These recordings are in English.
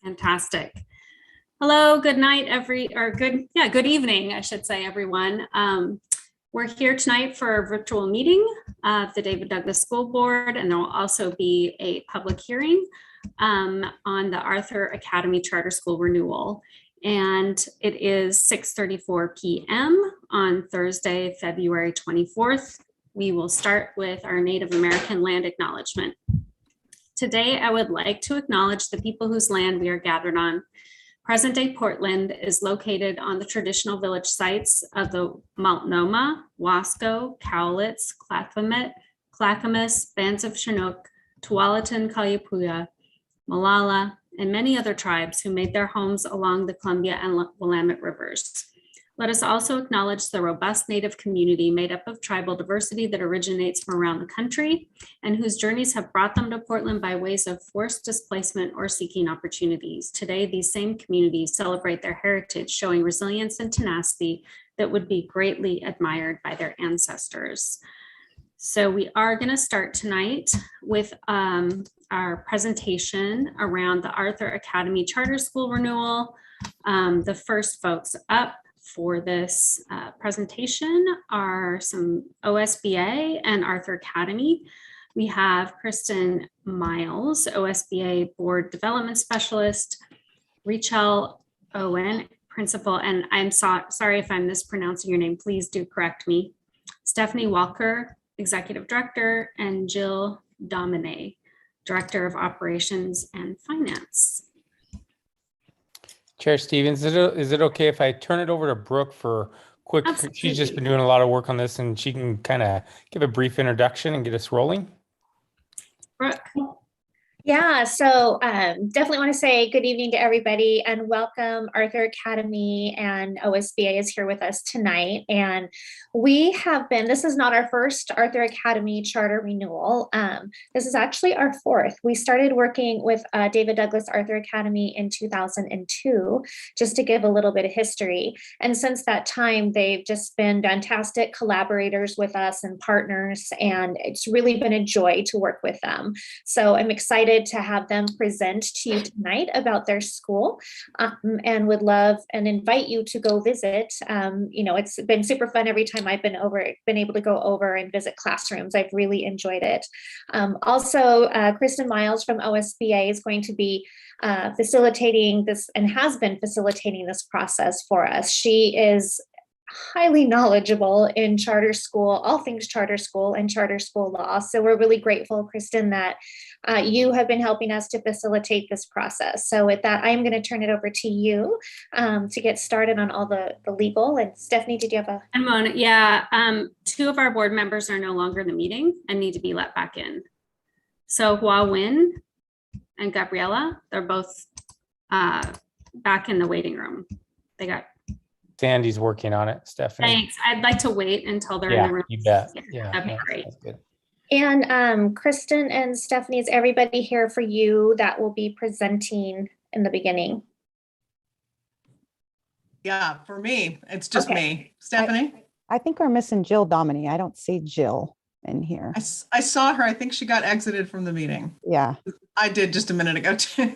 Fantastic. Hello, good night, good evening, I should say, everyone. We're here tonight for a virtual meeting of the David Douglas School Board, and there will also be a public hearing on the Arthur Academy Charter School renewal. And it is 6:34 p.m. on Thursday, February 24th. We will start with our Native American land acknowledgement. Today, I would like to acknowledge the people whose land we are gathered on. Present-day Portland is located on the traditional village sites of the Multnomah, Wasco, Cowlitz, Clackamas, Bands of Chinook, Tualatin, Kalapuya, Molalla, and many other tribes who made their homes along the Columbia and Willamette rivers. Let us also acknowledge the robust Native community made up of tribal diversity that originates from around the country and whose journeys have brought them to Portland by ways of forced displacement or seeking opportunities. Today, these same communities celebrate their heritage, showing resilience and tenacity that would be greatly admired by their ancestors. So we are going to start tonight with our presentation around the Arthur Academy Charter School renewal. The first folks up for this presentation are some OSBA and Arthur Academy. We have Kristen Miles, OSBA Board Development Specialist, Rachel Owen, Principal, and I'm sorry if I'm mispronouncing your name, please do correct me, Stephanie Walker, Executive Director, and Jill Domine, Director of Operations and Finance. Chair Stevens, is it okay if I turn it over to Brooke for quick? Absolutely. She's just been doing a lot of work on this and she can kind of give a brief introduction and get us rolling. Brooke. Yeah, so definitely want to say good evening to everybody and welcome. Arthur Academy and OSBA is here with us tonight. And we have been, this is not our first Arthur Academy charter renewal. This is actually our fourth. We started working with David Douglas Arthur Academy in 2002, just to give a little bit of history. And since that time, they've just been fantastic collaborators with us and partners, and it's really been a joy to work with them. So I'm excited to have them present to you tonight about their school, and would love and invite you to go visit. It's been super fun every time I've been able to go over and visit classrooms. I've really enjoyed it. Also, Kristen Miles from OSBA is going to be facilitating this and has been facilitating this process for us. She is highly knowledgeable in charter school, all things charter school and charter school law. So we're really grateful, Kristen, that you have been helping us to facilitate this process. So with that, I'm going to turn it over to you to get started on all the legal. And Stephanie, did you have a? And Mona, yeah, two of our board members are no longer in the meeting and need to be let back in. So Hua Win and Gabriella, they're both back in the waiting room. They got. Sandy's working on it, Stephanie. Thanks. I'd like to wait until they're in the room. You bet. Yeah, that'd be great. That's good. And Kristen and Stephanie, is everybody here for you that will be presenting in the beginning? Yeah, for me, it's just Okay. me. Stephanie? I think we're missing Jill Domine. I don't see Jill in here. I saw her. I think she got exited from the meeting. Yeah. I did just a minute ago too.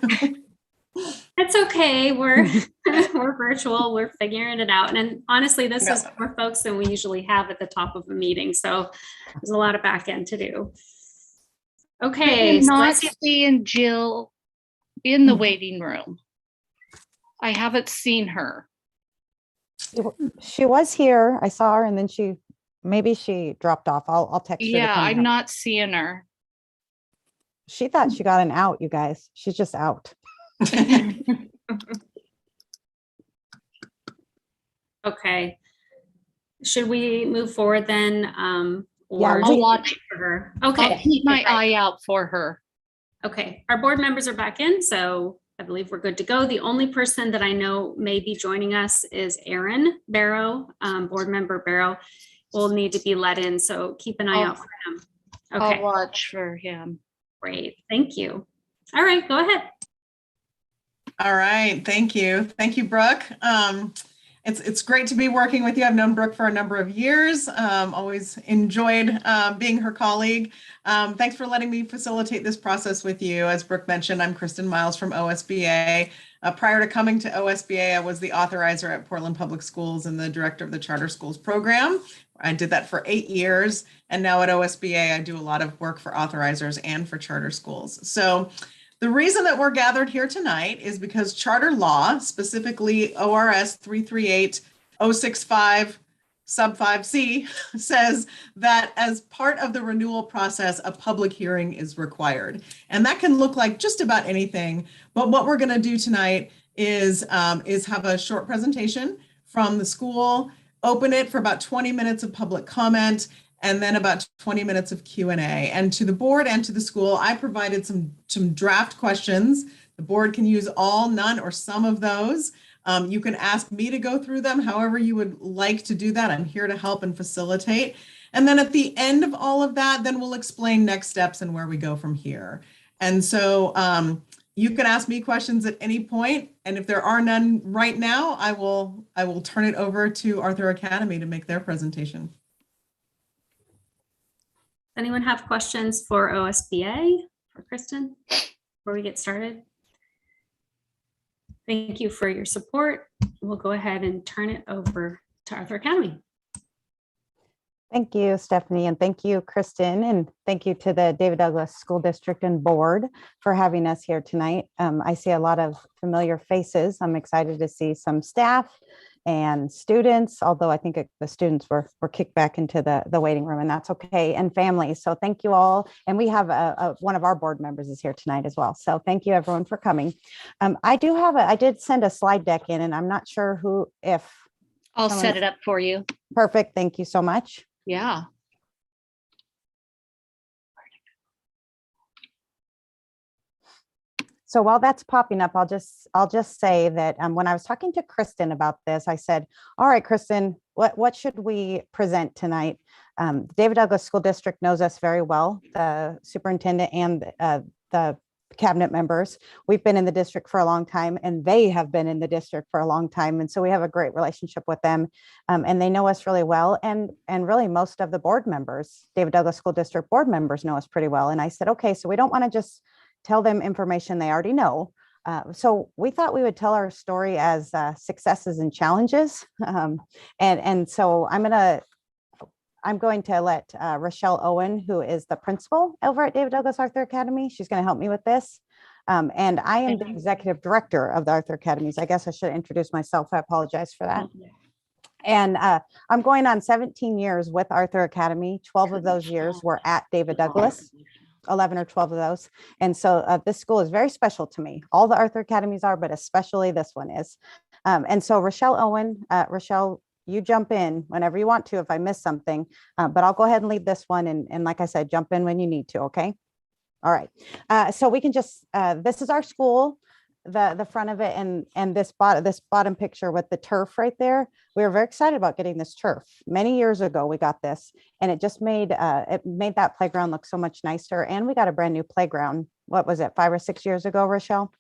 It's okay. We're virtual. We're figuring it out. And honestly, this is more folks than we usually have at the top of a meeting. So there's a lot of back end to do. Okay. I'm not seeing Jill in the waiting room. I haven't seen her. She was here. I saw her and then maybe she dropped off. I'll text her. Yeah, I'm not seeing her. She thought she got an out, you guys. She's just out. Okay. Should we move forward then? Yeah, I'll watch for her. Okay. I'll keep my eye out for her. Okay. Our board members are back in, so I believe we're good to go. The only person that I know may be joining us is Aaron Barrow. Board member Barrow will need to be let in, so keep an eye out for him. Okay. I'll watch for him. Great. Thank you. All right, go ahead. All right. Thank you. Thank you, Brooke. It's great to be working with you. I've known Brooke for a number of years. Always enjoyed being her colleague. Thanks for letting me facilitate this process with you. As Brooke mentioned, I'm Kristen Miles from OSBA. Prior to coming to OSBA, I was the authorizer at Portland Public Schools and the director of the Charter Schools program. I did that for 8 years. And now at OSBA, I do a lot of work for authorizers and for charter schools. So the reason that we're gathered here tonight is because charter law, specifically ORS 338065 sub 5C, says that as part of the renewal process, a public hearing is required. And that can look like just about anything. But what we're going to do tonight is have a short presentation from the school, open it for about 20 minutes of public comment, and then about 20 minutes of Q&A. And to the board and to the school, I provided some draft questions. The board can use all, none, or some of those. You can ask me to go through them however you would like to do that. I'm here to help and facilitate. And then at the end of all of that, then we'll explain next steps and where we go from here. And so you can ask me questions at any point. And if there are none right now, I will turn it over to Arthur Academy to make their presentation. Anyone have questions for OSBA for Kristen before we get started? Thank you for your support. We'll go ahead and turn it over to Arthur Academy. Thank you, Stephanie, and thank you, Kristen, and thank you to the David Douglas School District and Board for having us here tonight. I see a lot of familiar faces. I'm excited to see some staff and students, although I think the students were kicked back into the waiting room, and that's okay, and families. So thank you all. And we have one of our board members is here tonight as well. So thank you everyone for coming. I did send a slide deck in, and I'm not sure if I'll set it up for you. Perfect. Thank you so much. Yeah. So while that's popping up, I'll just say that when I was talking to Kristen about this, I said, all right, Kristen, what should we present tonight? David Douglas School District knows us very well, the superintendent and the cabinet members. We've been in the district for a long time, and they have been in the district for a long time. And so we have a great relationship with them, and they know us really well. And really most of the board members, David Douglas School District board members, know us pretty well. And I said, okay, so we don't want to just tell them information they already know. So we thought we would tell our story as successes and challenges. And so I'm going to let Rochelle Owen, who is the principal over at David Douglas Arthur Academy. She's going to help me with this. And I am the executive director of the Arthur Academies. I guess I should introduce myself. I apologize for that. And I'm going on 17 years with Arthur Academy. 12 of those years were at David Douglas. 11 or 12 of those. And so this school is very special to me. All the Arthur Academies are, but especially this one is. And so Rochelle Owen, Rochelle, you jump in whenever you want to if I miss something, but I'll go ahead and lead this one. And like I said, jump in when you need to, okay? All right. So we can just, this is our school, the front of it, and this bottom picture with the turf right there. We were very excited about getting this turf. Many years ago, we got this, and it just made that playground look so much nicer. And we got a brand new playground. What was it, 5 or 6 years ago, Rochelle?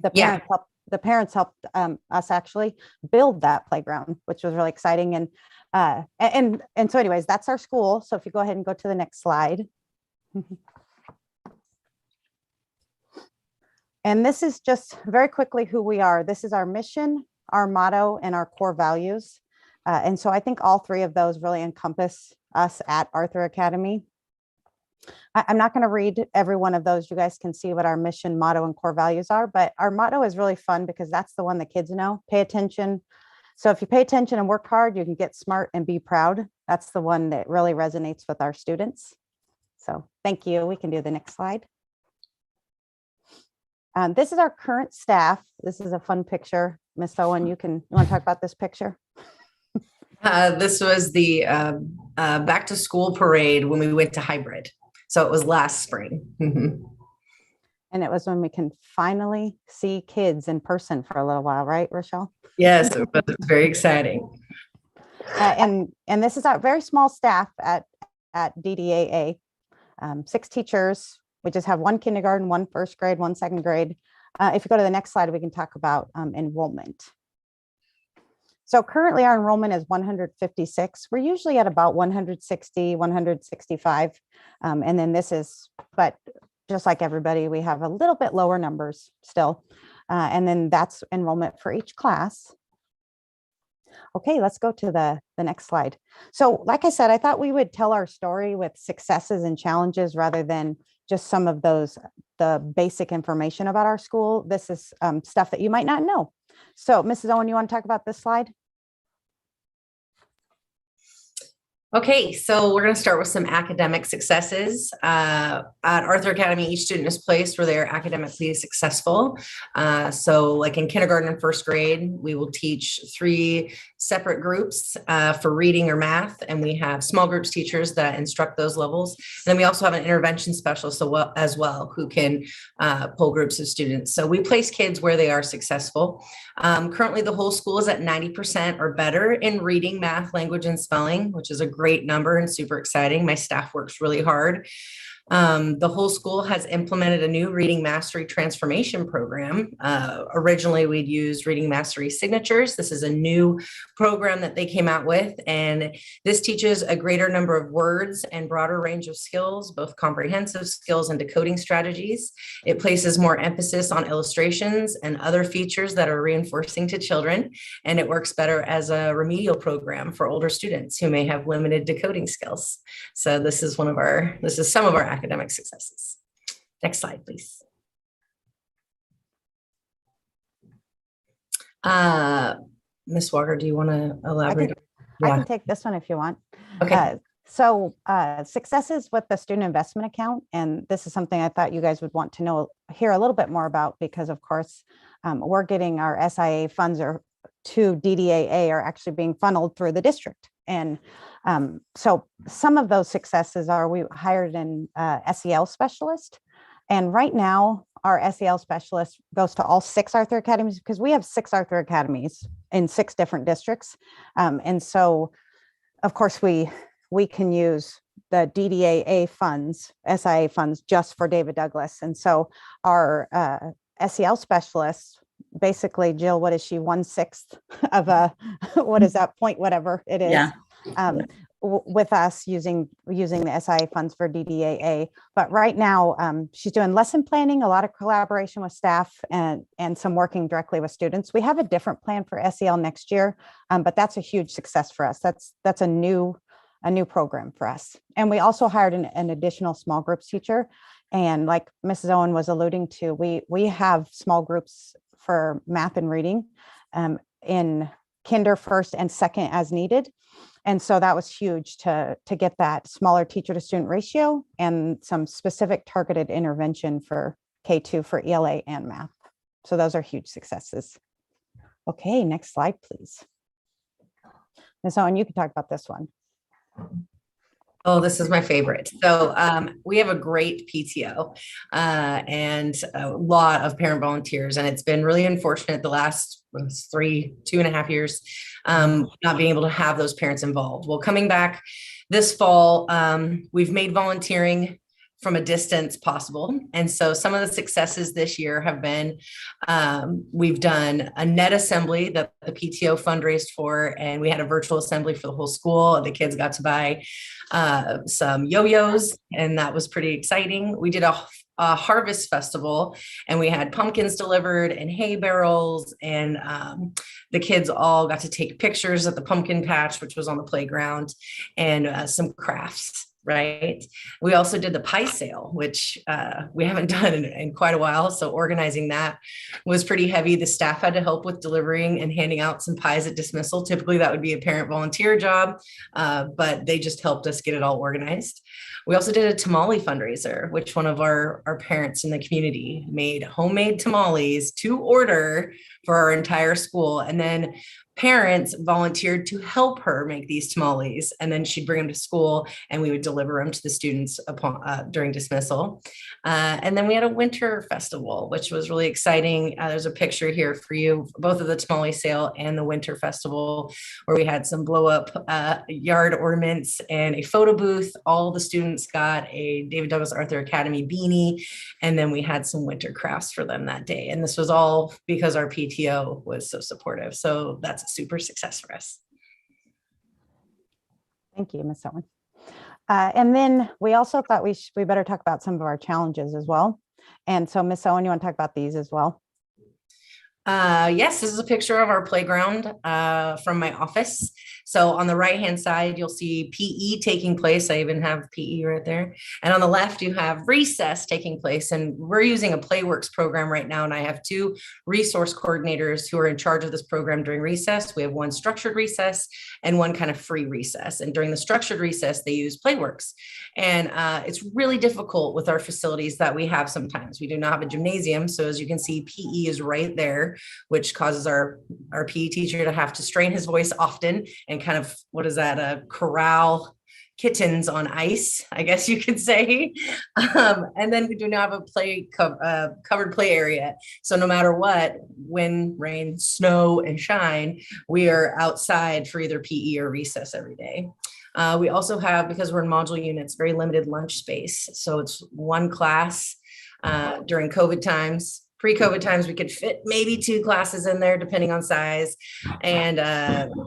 The parents helped us actually build that playground, which was really exciting. And so anyways, that's our school. So if you go ahead and go to the next slide. And this is just very quickly who we are. This is our mission, our motto, and our core values. And so I think all three of those really encompass us at Arthur Academy. I'm not going to read every one of those. You guys can see what our mission, motto, and core values are, but our motto is really fun because that's the one the kids know. Pay attention. So if you pay attention and work hard, you can get smart and be proud. That's the one that really resonates with our students. So thank you. We can do the next slide. This is our current staff. This is a fun picture. Miss Owen, you want to talk about this picture? This was the back to school parade when we went to hybrid. So it was last spring. And it was when we can finally see kids in person for a little while, right, Rochelle? Yes, it was very exciting. And this is our very small staff at DDAA, 6 teachers. We just have 1 kindergarten, 1 first grade, 1 second grade. If you go to the next slide, we can talk about enrollment. So currently our enrollment is 156. We're usually at about 160, 165. And then but just like everybody, we have a little bit lower numbers still. And then that's enrollment for each class. Okay, let's go to the next slide. So like I said, I thought we would tell our story with successes and challenges rather than just some of the basic information about our school. This is stuff that you might not know. So Mrs. Owen, you want to talk about this slide? Okay, so we're going to start with some academic successes. At Arthur Academy, each student is placed where they're academically successful. So like in kindergarten and first grade, we will teach 3 separate groups for reading or math, and we have small groups teachers that instruct those levels. And then we also have an intervention specialist as well who can pull groups of students. So we place kids where they are successful. Currently, the whole school is at 90% or better in reading, math, language, and spelling, which is a great number and super exciting. My staff works really hard. The whole school has implemented a new reading mastery transformation program. Originally, we'd used reading mastery signatures. This is a new program that they came out with, and this teaches a greater number of words and broader range of skills, both comprehensive skills and decoding strategies. It places more emphasis on illustrations and other features that are reinforcing to children, and it works better as a remedial program for older students who may have limited decoding skills. So this is some of our academic successes. Next slide, please. Ms. Walker, do you want to elaborate? I can take this one if you want. Okay. So successes with the student investment account, and this is something I thought you guys would want to hear a little bit more about, because of course we're getting our SIA funds to DDAA are actually being funneled through the district. And so some of those successes are we hired an SEL specialist. And right now our SEL specialist goes to all 6 Arthur Academies, because we have 6 Arthur Academies in 6 different districts. And so of course we can use the DDAA funds, SIA funds, just for David Douglas. And so our SEL specialists, basically, Jill, what is she, 1/6 of a, what is that, point whatever it is, Yeah. With us using the SIA funds for DDAA. But right now she's doing lesson planning, a lot of collaboration with staff, and some working directly with students. We have a different plan for SEL next year, but that's a huge success for us. That's a new program for us. And we also hired an additional small groups teacher. And like Mrs. Owen was alluding to, we have small groups for math and reading in kinder, first and second as needed. And so that was huge to get that smaller teacher to student ratio and some specific targeted intervention for K2 for ELA and math. So those are huge successes. Okay, next slide, please. Ms. Owen, you can talk about this one. Oh, this is my favorite. So we have a great PTO and a lot of parent volunteers, and it's been really unfortunate the last 2.5 years not being able to have those parents involved. Well, coming back this fall, we've made volunteering from a distance possible. And so some of the successes this year have been, we've done a net assembly that the PTO fundraised for, and we had a virtual assembly for the whole school. The kids got to buy some yo-yos, and that was pretty exciting. We did a harvest festival, and we had pumpkins delivered and hay barrels, and the kids all got to take pictures at the pumpkin patch, which was on the playground, and some crafts. Right. We also did the pie sale, which we haven't done in quite a while. So organizing that was pretty heavy. The staff had to help with delivering and handing out some pies at dismissal. Typically that would be a parent volunteer job, but they just helped us get it all organized. We also did a tamale fundraiser, which one of our parents in the community made homemade tamales to order for our entire school. And then parents volunteered to help her make these tamales, and then she'd bring them to school and we would deliver them to the students during dismissal. And then we had a winter festival, which was really exciting. There's a picture here for you, both of the tamale sale and the winter festival, where we had some blow up yard ornaments and a photo booth. All the students got a David Douglas Arthur Academy beanie, and then we had some winter crafts for them that day. And this was all because our PTO was so supportive. So that's a super success for us. Thank you, Ms. Owen. And then we also thought we better talk about some of our challenges as well. And so Ms. Owen, you want to talk about these as well? Yes, this is a picture of our playground from my office. So on the right-hand side, you'll see PE taking place. I even have PE right there. And on the left, you have recess taking place. And we're using a PlayWorks program right now. And I have 2 resource coordinators who are in charge of this program during recess. We have one structured recess and one kind of free recess. And during the structured recess, they use PlayWorks. And it's really difficult with our facilities that we have sometimes. We do not have a gymnasium. So as you can see, PE is right there, which causes our PE teacher to have to strain his voice often and kind of, corral kittens on ice, I guess you could say. And then we do not have a covered play area. So no matter what, wind, rain, snow, and shine, we are outside for either PE or recess every day. We also have, because we're in module units, very limited lunch space. So it's one class during COVID times. Pre-COVID times, we could fit maybe 2 classes in there, depending on size, and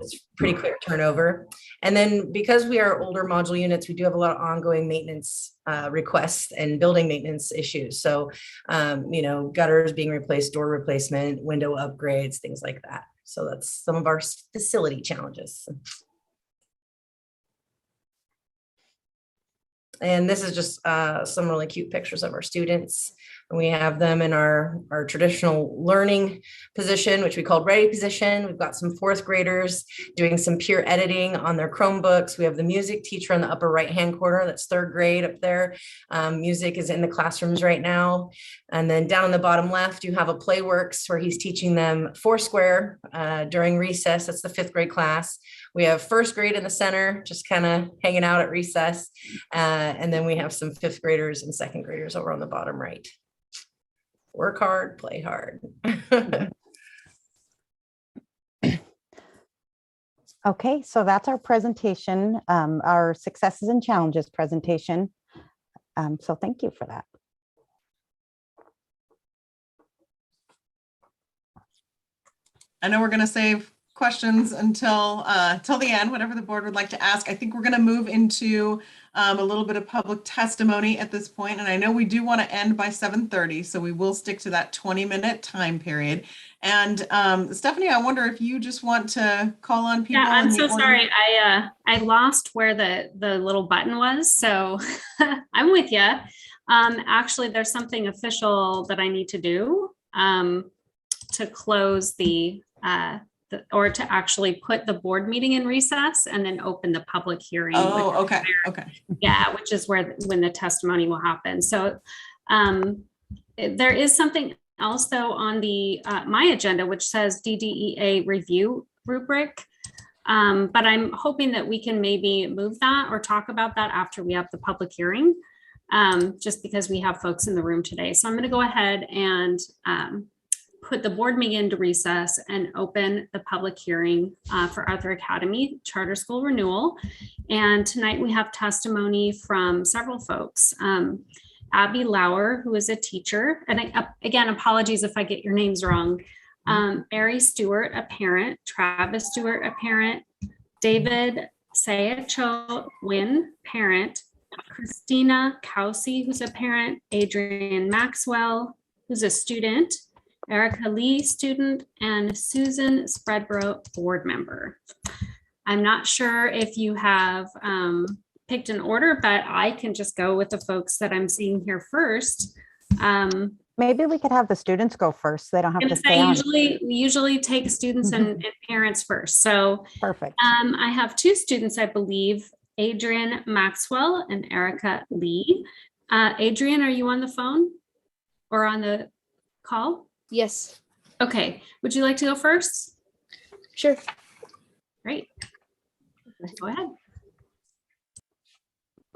it's pretty quick turnover. And then because we are older module units, we do have a lot of ongoing maintenance requests and building maintenance issues. So, gutters being replaced, door replacement, window upgrades, things like that. So that's some of our facility challenges. And this is just some really cute pictures of our students. And we have them in our traditional learning position, which we called ready position. We've got some 4th graders doing some peer editing on their Chromebooks. We have the music teacher in the upper right-hand corner. That's 3rd grade up there. Music is in the classrooms right now. And then down in the bottom left, you have a PlayWorks where he's teaching them Foursquare during recess. That's the 5th grade class. We have 1st grade in the center, just kind of hanging out at recess. And then we have some 5th graders and 2nd graders over on the bottom right. Work hard, play hard. Okay, so that's our presentation, our successes and challenges presentation. So thank you for that. I know we're going to save questions until the end, whatever the board would like to ask. I think we're going to move into a little bit of public testimony at this point. And I know we do want to end by 7:30, so we will stick to that 20-minute time period. And Stephanie, I wonder if you just want to call on people. Yeah, I'm so sorry. I lost where the little button was. So I'm with you. Actually, there's something official that I need to do to close or to actually put the board meeting in recess and then open the public hearing. Oh, okay. Okay. Yeah, which is when the testimony will happen. So there is something else though on the my agenda, which says DDEA review rubric. But I'm hoping that we can maybe move that or talk about that after we have the public hearing, just because we have folks in the room today. So I'm going to go ahead and put the board meeting into recess and open the public hearing for Arthur Academy Charter School Renewal. And tonight we have testimony from several folks. Abby Lauer, who is a teacher, and again, apologies if I get your names wrong. Mary Stewart, a parent, Travis Stewart, a parent, David Sayacho Wynn, parent, Christina Kelsey, who's a parent, Adrian Maxwell, who's a student, Erica Lee, student, and Susan Spredborough, board member. I'm not sure if you have picked an order, but I can just go with the folks that I'm seeing here first. Maybe we could have the students go first. So they don't have to stay on. We usually take students and parents first. So perfect. I have 2 students, I believe, Adrian Maxwell and Erica Lee. Adrian, are you on the phone or on the call? Yes. Okay. Would you like to go first? Sure. Great. Go ahead.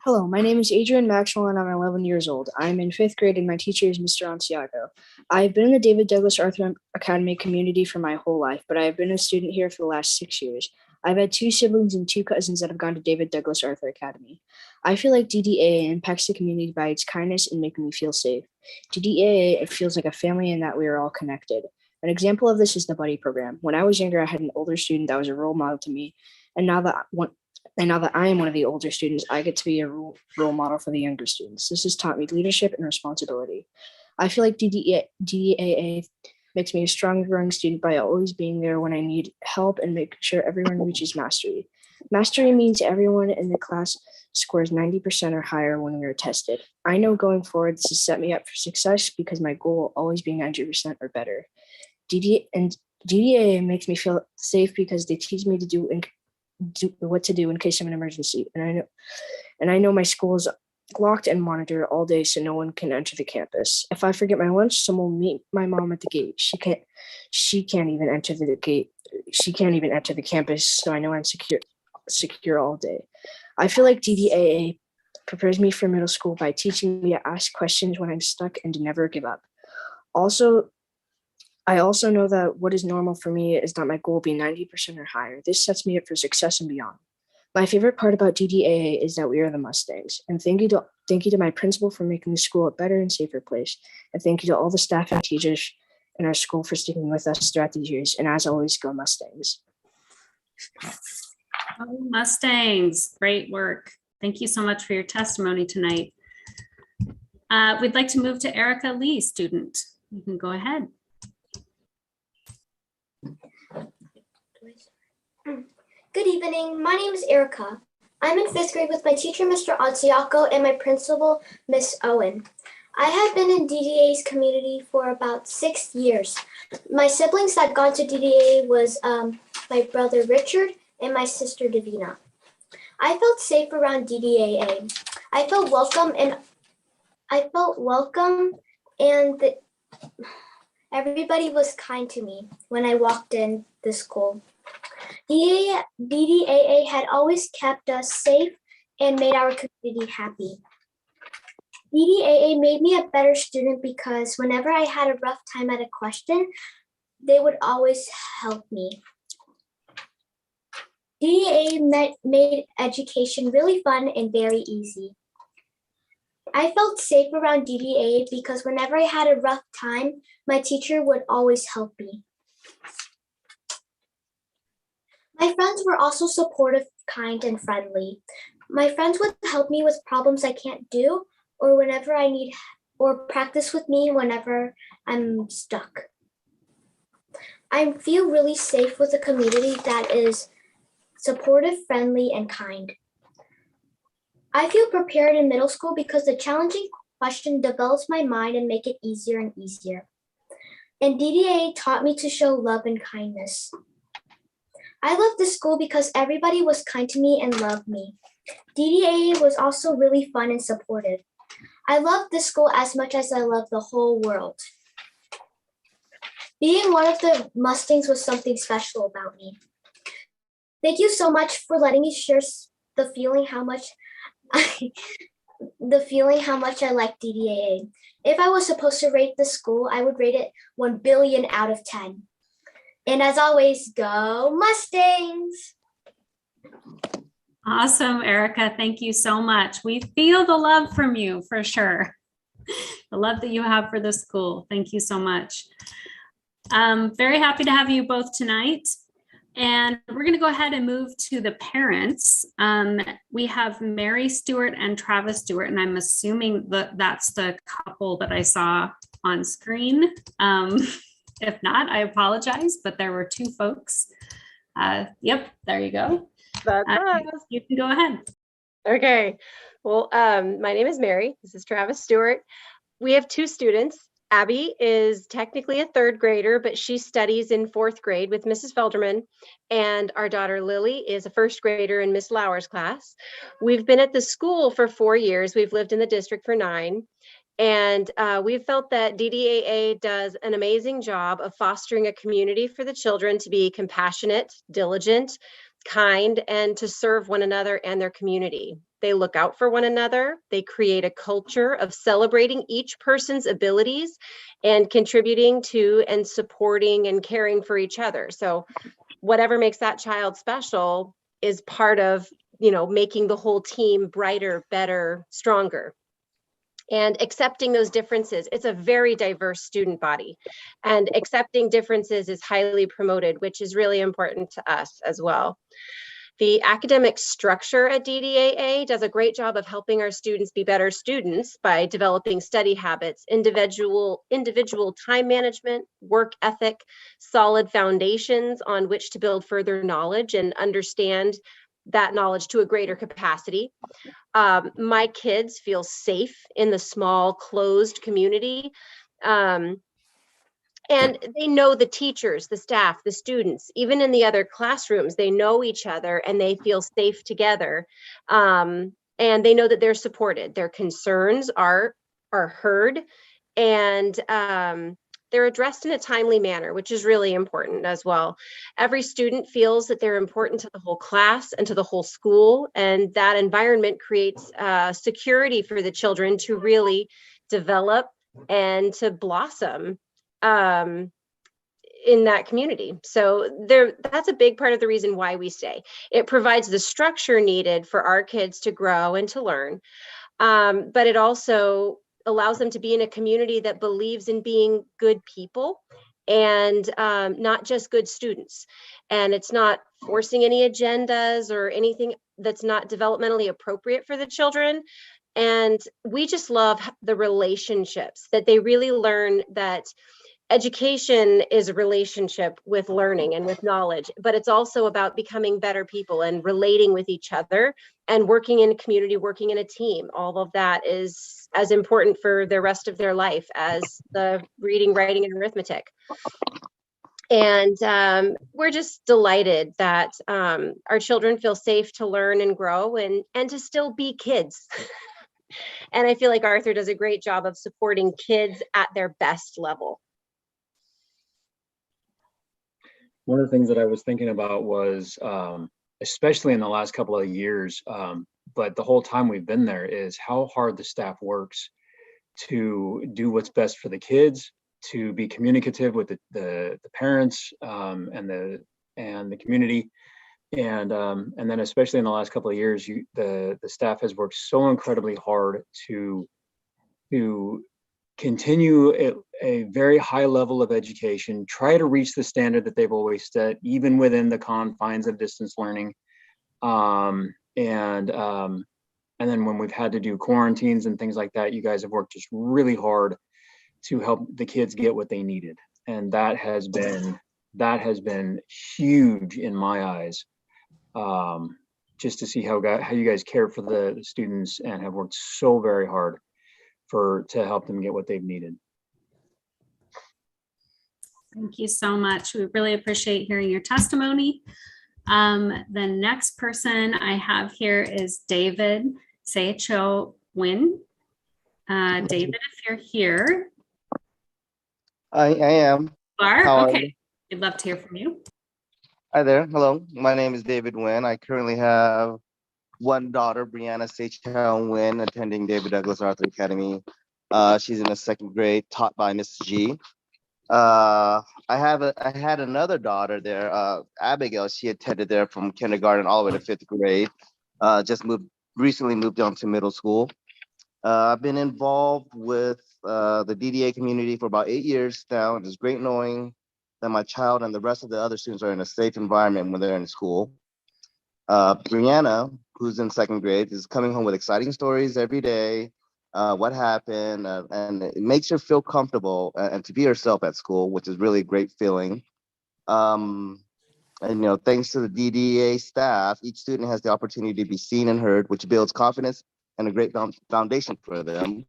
Hello, my name is Adrian Maxwell and I'm 11 years old. I'm in 5th grade and my teacher is Mr. Anciago. I've been in the David Douglas Arthur Academy community for my whole life, but I have been a student here for the last 6 years. I've had 2 siblings and 2 cousins that have gone to David Douglas Arthur Academy. I feel like DDAA impacts the community by its kindness and making me feel safe. DDAA, it feels like a family in that we are all connected. An example of this is the buddy program. When I was younger, I had an older student that was a role model to me. And now that I am one of the older students, I get to be a role model for the younger students. This has taught me leadership and responsibility. I feel like DDAA makes me a stronger growing student by always being there when I need help and making sure everyone reaches mastery. Mastery means everyone in the class scores 90% or higher when we are tested. I know going forward, this has set me up for success because my goal will always be 90% or better. DDAA makes me feel safe because they teach me to do what to do in case of an emergency. And I know my school is locked and monitored all day so no one can enter the campus. If I forget my lunch, someone will meet my mom at the gate. She can't even enter the gate. She can't even enter the campus, so I know I'm secure all day. I feel like DDAA prepares me for middle school by teaching me to ask questions when I'm stuck and to never give up. I also know that what is normal for me is not my goal being 90% or higher. This sets me up for success and beyond. My favorite part about DDAA is that we are the Mustangs. And thank you to my principal for making the school a better and safer place. And thank you to all the staff and teachers in our school for sticking with us throughout these years. And as always, go Mustangs. Oh, Mustangs, great work. Thank you so much for your testimony tonight. We'd like to move to Erica Lee, student. You can go ahead. Good evening. My name is Erica. I'm in 5th grade with my teacher, Mr. Otsiako, and my principal, Miss Owen. I have been in DDA's community for about 6 years. My siblings that gone to DDA was my brother Richard and my sister Davina. I felt safe around DDAA. I felt welcome and everybody was kind to me when I walked in the school. DDAA had always kept us safe and made our community happy. DDAA made me a better student because whenever I had a rough time at a question, they would always help me. DDAA made education really fun and very easy. I felt safe around DDAA because whenever I had a rough time, my teacher would always help me. My friends were also supportive, kind, and friendly. My friends would help me with problems I can't do or whenever I need, or practice with me whenever I'm stuck. I feel really safe with a community that is supportive, friendly, and kind. I feel prepared in middle school because the challenging question develops my mind and make it easier and easier. And DDA taught me to show love and kindness. I love this school because everybody was kind to me and loved me. DDA was also really fun and supportive. I love this school as much as I love the whole world. Being one of the Mustangs was something special about me. Thank you so much for letting me share the feeling how much I like DDAA. If I was supposed to rate the school, I would rate it 1 billion out of 10. And as always, go Mustangs! Awesome, Erica. Thank you so much. We feel the love from you for sure. The love that you have for the school. Thank you so much. Very happy to have you both tonight. And we're going to go ahead and move to the parents. We have Mary Stewart and Travis Stewart, and I'm assuming that that's the couple that I saw on screen. If not, I apologize, but there were 2 folks. Yep, there you go. That's us. You can go ahead. Okay. Well, my name is Mary. This is Travis Stewart. We have 2 students. Abby is technically a 3rd grader, but she studies in 4th grade with Mrs. Felderman. And our daughter Lily is a 1st grader in Miss Lauer's class. We've been at the school for 4 years. We've lived in the district for 9. And we've felt that DDAA does an amazing job of fostering a community for the children to be compassionate, diligent, kind, and to serve one another and their community. They look out for one another. They create a culture of celebrating each person's abilities and contributing to and supporting and caring for each other. So whatever makes that child special is part of, making the whole team brighter, better, stronger. and accepting those differences. It's a very diverse student body, and accepting differences is highly promoted, which is really important to us as well. The academic structure at DDAA does a great job of helping our students be better students by developing study habits, individual time management, work ethic, solid foundations on which to build further knowledge and understand that knowledge to a greater capacity. My kids feel safe in the small, closed community. And they know the teachers, the staff, the students, even in the other classrooms, they know each other and they feel safe together. And they know that they're supported. Their concerns are heard, and they're addressed in a timely manner, which is really important as well. Every student feels that they're important to the whole class and to the whole school, and that environment creates security for the children to really develop and to blossom in that community. So that's a big part of the reason why we stay. It provides the structure needed for our kids to grow and to learn, but it also allows them to be in a community that believes in being good people and not just good students. And it's not forcing any agendas or anything that's not developmentally appropriate for the children. And we just love the relationships that they really learn, that education is a relationship with learning and with knowledge, but it's also about becoming better people and relating with each other and working in a community, working in a team. All of that is as important for the rest of their life as the reading, writing, and arithmetic. And we're just delighted that our children feel safe to learn and grow and to still be kids. And I feel like Arthur does a great job of supporting kids at their best level. One of the things that I was thinking about was, especially in the last couple of years, but the whole time we've been there, is how hard the staff works to do what's best for the kids, to be communicative with the parents and the community, and then especially in the last couple of years, the staff has worked so incredibly hard to continue a very high level of education, try to reach the standard that they've always set, even within the confines of distance learning. And then when we've had to do quarantines and things like that, you guys have worked just really hard to help the kids get what they needed. And that has been huge in my eyes, just to see how you guys care for the students and have worked so very hard to help them get what they've needed. Thank you so much. We really appreciate hearing your testimony. The next person I have here is David Secho Win. David, if you're here. I am. You are? How okay. are you? We'd love to hear from you. Hi there. Hello. My name is David Wynn. I currently have one daughter, Brianna Sechow Wynn, attending David Douglas Arthur Academy. She's in the second grade, taught by Miss G. I had another daughter there, Abigail. She attended there from kindergarten all the way to fifth grade. Recently moved on to middle school. I've been involved with the DDA community for about 8 years now. It's great knowing that my child and the rest of the other students are in a safe environment when they're in school. Brianna, who's in second grade, is coming home with exciting stories every day, what happened, and it makes her feel comfortable and to be herself at school, which is really a great feeling. And thanks to the DDA staff, each student has the opportunity to be seen and heard, which builds confidence and a great foundation for them.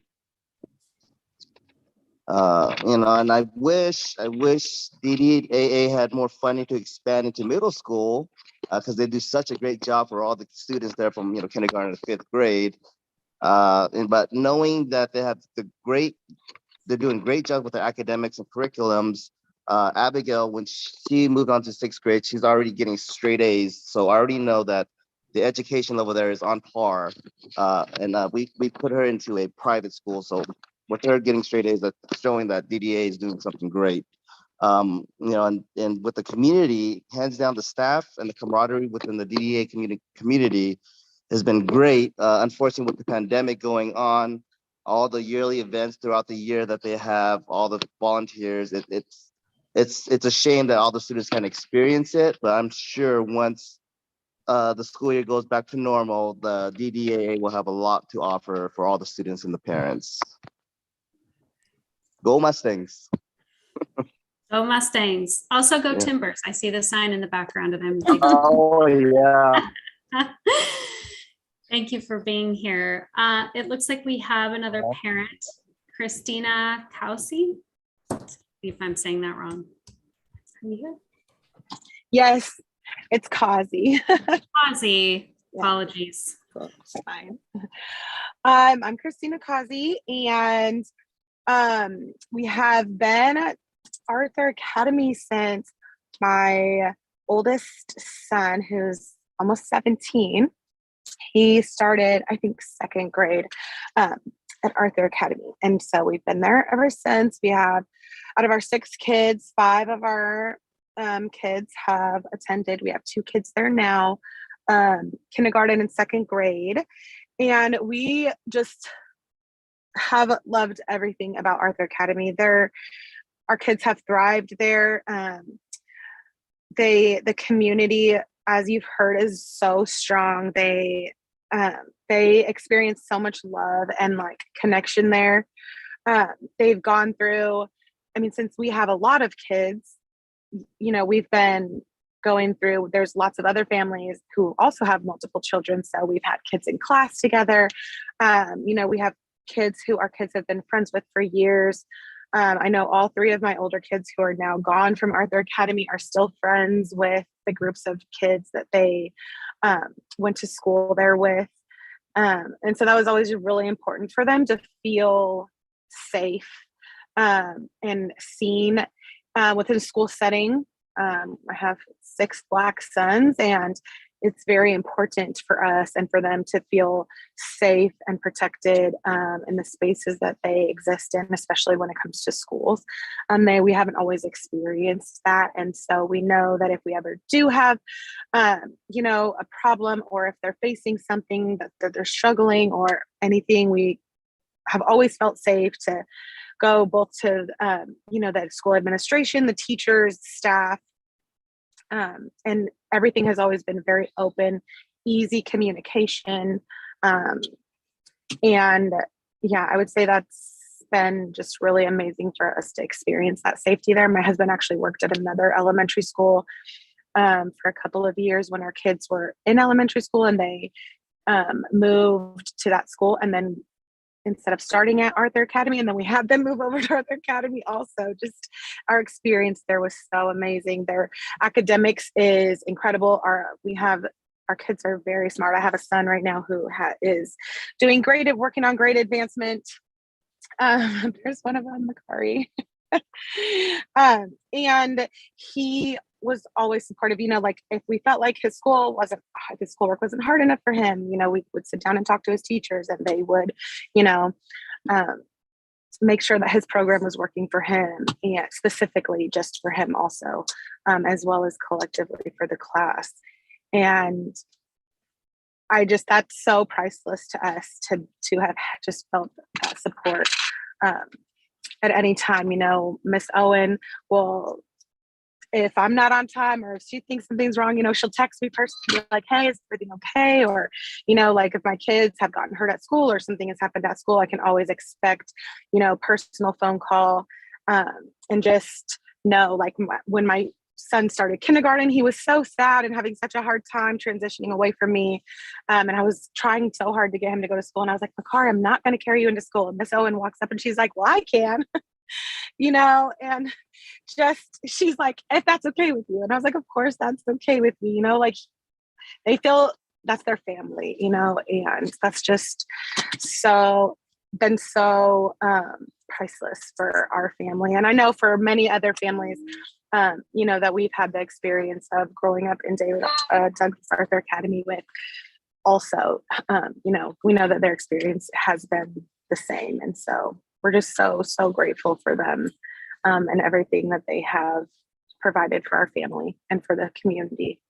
And I wish DDAA had more funding to expand into middle school, because they do such a great job for all the students there from kindergarten to fifth grade. But knowing that they have they're doing great job with their academics and curriculums. Abigail, when she moved on to sixth grade, she's already getting straight A's. So I already know that the education level there is on par. We put her into a private school, so with her getting straight A's, that's showing that DDA is doing something great. And with the community, hands down, the staff and the camaraderie within the DDA community has been great. Unfortunately, with the pandemic going on, all the yearly events throughout the year that they have, all the volunteers. It's a shame that all the students can't experience it, but I'm sure once the school year goes back to normal, the DDAA will have a lot to offer for all the students and the parents. Go Mustangs. Go Mustangs. Also go Yeah. Timbers. I see the sign in the background of them. Oh, yeah. Thank you for being here. It looks like we have another parent, Christina Kowsey. See if I'm saying that wrong. Are you here? Yes, it's Kazi. Kazi. Apologies. Cool. It's fine. I'm Christina Kazi, and we have been at Arthur Academy since my oldest son, who's almost 17, he started, I think, second grade at Arthur Academy. And so we've been there ever since. We have, out of our 6 kids, 5 of our kids have attended. We have 2 kids there now, kindergarten and second grade. And we just have loved everything about Arthur Academy. Our kids have thrived there. The community, as you've heard, is so strong. They experience so much love and like connection there. They've gone through, I mean, since we have a lot of kids, you know, we've been going through, there's lots of other families who also have multiple children. So we've had kids in class together. You know, we have kids who our kids have been friends with for years. I know all 3 of my older kids who are now gone from Arthur Academy are still friends with the groups of kids that they went to school there with. And so that was always really important for them to feel safe and seen within a school setting. I have 6 Black sons, and it's very important for us and for them to feel safe and protected in the spaces that they exist in, especially when it comes to schools. We haven't always experienced that. And so we know that if we ever do have, you know, a problem, or if they're facing something that they're struggling or anything, we have always felt safe to go both to, you know, the school administration, the teachers, staff, and everything has always been very open, easy communication. And yeah, I would say that's been just really amazing for us to experience that safety there. My husband actually worked at another elementary school for a couple of years when our kids were in elementary school, and they moved to that school, and then instead of starting at Arthur Academy, and then we had them move over to Arthur Academy also. Just our experience there was so amazing. Their academics is incredible. Our kids are very smart. I have a son right now who is doing great at working on grade advancement. There's one of them, Makari. And he was always supportive, you know, like if we felt like his schoolwork wasn't hard enough for him, you know, we would sit down and talk to his teachers, and they would, you know, make sure that his program was working for him, and specifically just for him also, as well as collectively for the class. And that's so priceless to us to have just felt that support at any time. You know, Miss Owen will, if I'm not on time or if she thinks something's wrong, you know, she'll text me first and be like, hey, is everything okay? Or, you know, like if my kids have gotten hurt at school or something has happened at school, I can always expect, you know, personal phone call, and just know, like when my son started kindergarten, he was so sad and having such a hard time transitioning away from me. And I was trying so hard to get him to go to school. And I was like, Makar, I'm not going to carry you into school. And Miss Owen walks up and she's like, well, I can. You know, and just, she's like, if that's okay with you. And I was like, of course that's okay with me, you know, like they feel that's their family, you know, and that's just been so priceless for our family. And I know for many other families, you know, that we've had the experience of growing up in David Douglas Arthur Academy with also, you know, we know that their experience has been the same. And so we're just so grateful for them and everything that they have provided for our family and for the community.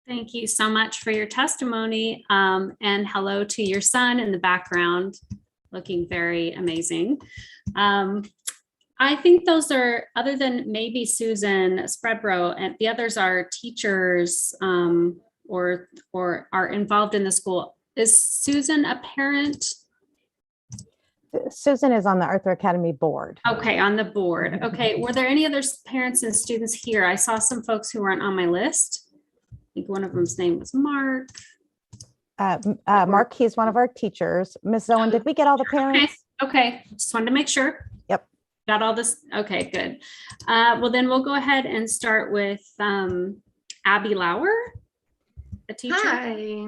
Thank you so much for your testimony, and hello to your son in the background, looking very amazing. I think those are, other than maybe Susan Spredborough, and the others are teachers or are involved in the school. Is Susan a parent? Susan is on the Arthur Academy board. Okay, on the board. Okay, were there any other parents and students here? I saw some folks who weren't on my list. I think one of them's name was Mark. Mark, he's one of our teachers. Ms. Owen, did we get all the parents? Okay, just wanted to make sure. Yep. Got all this. Okay, good. Well, then we'll go ahead and start with Abby Lauer, a teacher. Hi.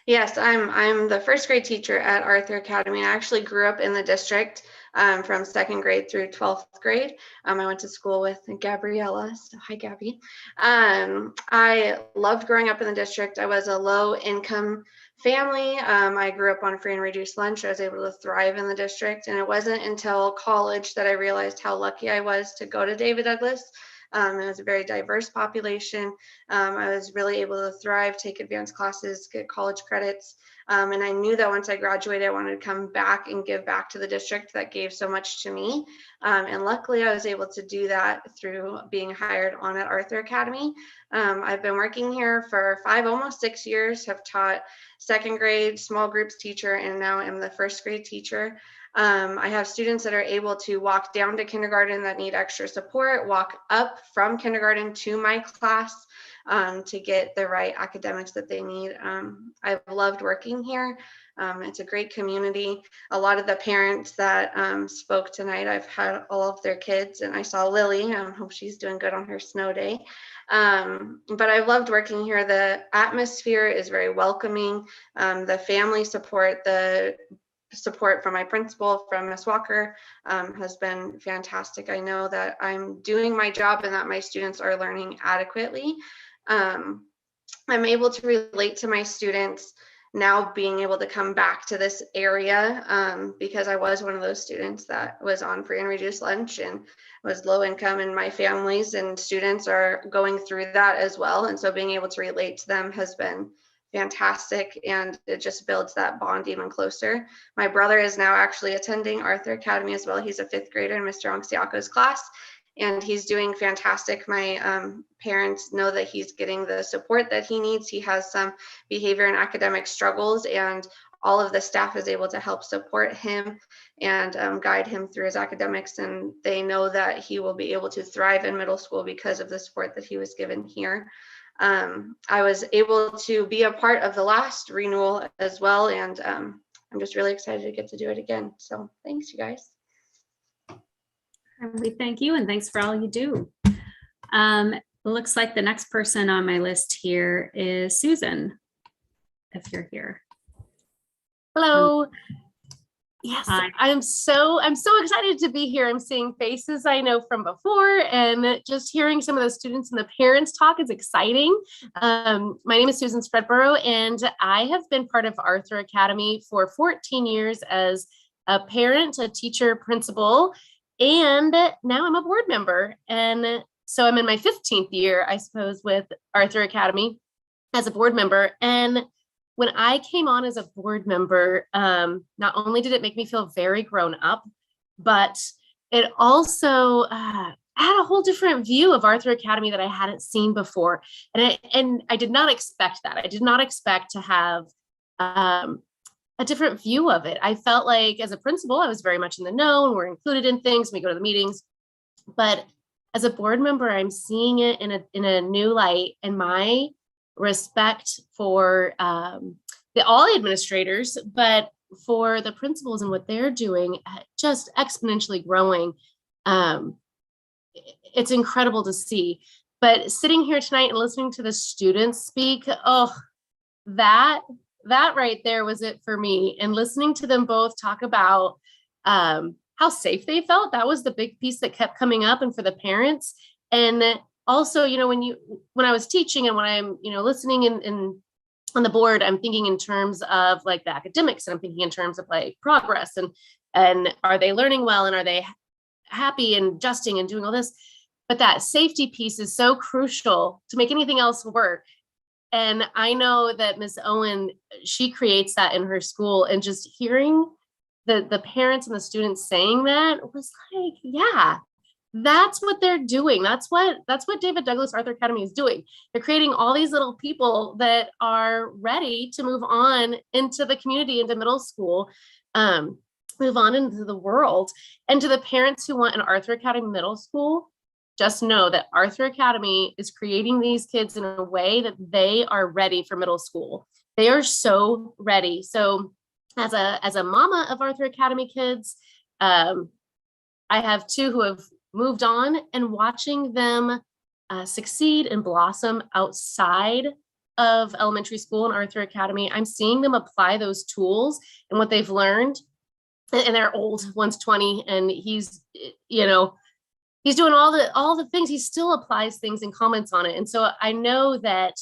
Yes, I'm the first grade teacher at Arthur Academy. I actually grew up in the district from second grade through 12th grade. I went to school with Gabriella. So hi, Gabby. I loved growing up in the district. I was a low income family. I grew up on free and reduced lunch. I was able to thrive in the district. And it wasn't until college that I realized how lucky I was to go to David Douglas. It was a very diverse population. I was really able to thrive, take advanced classes, get college credits. And I knew that once I graduated, I wanted to come back and give back to the district that gave so much to me. And luckily, I was able to do that through being hired on at Arthur Academy. I've been working here for almost 6 years, have taught second grade, small groups teacher, and now I'm the first grade teacher. I have students that are able to walk down to kindergarten that need extra support, walk up from kindergarten to my class to get the right academics that they need. I've loved working here. It's a great community. A lot of the parents that spoke tonight, I've had all of their kids, and I saw Lily. I hope she's doing good on her snow day. But I've loved working here. The atmosphere is very welcoming. The family support, the support from my principal, from Ms. Walker, has been fantastic. I know that I'm doing my job and that my students are learning adequately. I'm able to relate to my students now, being able to come back to this area because I was one of those students that was on free and reduced lunch and was low income, and my families and students are going through that as well. And so being able to relate to them has been fantastic, and it just builds that bond even closer. My brother is now actually attending Arthur Academy as well. He's a 5th grader in Mr. Onciaco's class, and he's doing fantastic. My parents know that he's getting the support that he needs. He has some behavior and academic struggles, and all of the staff is able to help support him and guide him through his academics, and they know that he will be able to thrive in middle school because of the support that he was given here. I was able to be a part of the last renewal as well, and I'm just really excited to get to do it again. So thanks, you guys. And we thank you, and thanks for all you do. Looks like the next person on my list here is Susan, if you're here. Hello. Yes, Hi. I'm so excited to be here. I'm seeing faces I know from before, and just hearing some of the students and the parents talk is exciting. My name is Susan Spredborough, and I have been part of Arthur Academy for 14 years as a parent, a teacher, principal, and now I'm a board member. And so I'm in my 15th year, I suppose, with Arthur Academy as a board member. And when I came on as a board member, not only did it make me feel very grown up, but it also had a whole different view of Arthur Academy that I hadn't seen before. And I did not expect that. I did not expect to have a different view of it. I felt like as a principal, I was very much in the know, and we're included in things, we go to the meetings. But as a board member, I'm seeing it in a new light, and my respect for all administrators, but for the principals and what they're doing, just exponentially growing. It's incredible to see. But sitting here tonight and listening to the students speak, oh, that right there was it for me. And listening to them both talk about how safe they felt, that was the big piece that kept coming up. And for the parents, and also, when I was teaching and when I'm, listening and on the board, I'm thinking in terms of like the academics, and I'm thinking in terms of like progress and are they learning well, and are they happy and adjusting and doing all this. But that safety piece is so crucial to make anything else work. And I know that Ms. Owen, she creates that in her school, and just hearing the parents and the students saying that was like, yeah, that's what they're doing. That's what David Douglas Arthur Academy is doing. They're creating all these little people that are ready to move on into the community, into middle school, move on into the world. And to the parents who want an Arthur Academy middle school, just know that Arthur Academy is creating these kids in a way that they are ready for middle school. They are so ready. So as a mama of Arthur Academy kids, I have two who have moved on, and watching them succeed and blossom outside of elementary school and Arthur Academy, I'm seeing them apply those tools and what they've learned. And they're old. One's 20, and he's, you know, he's doing all the things. He still applies things and comments on it. And so I know that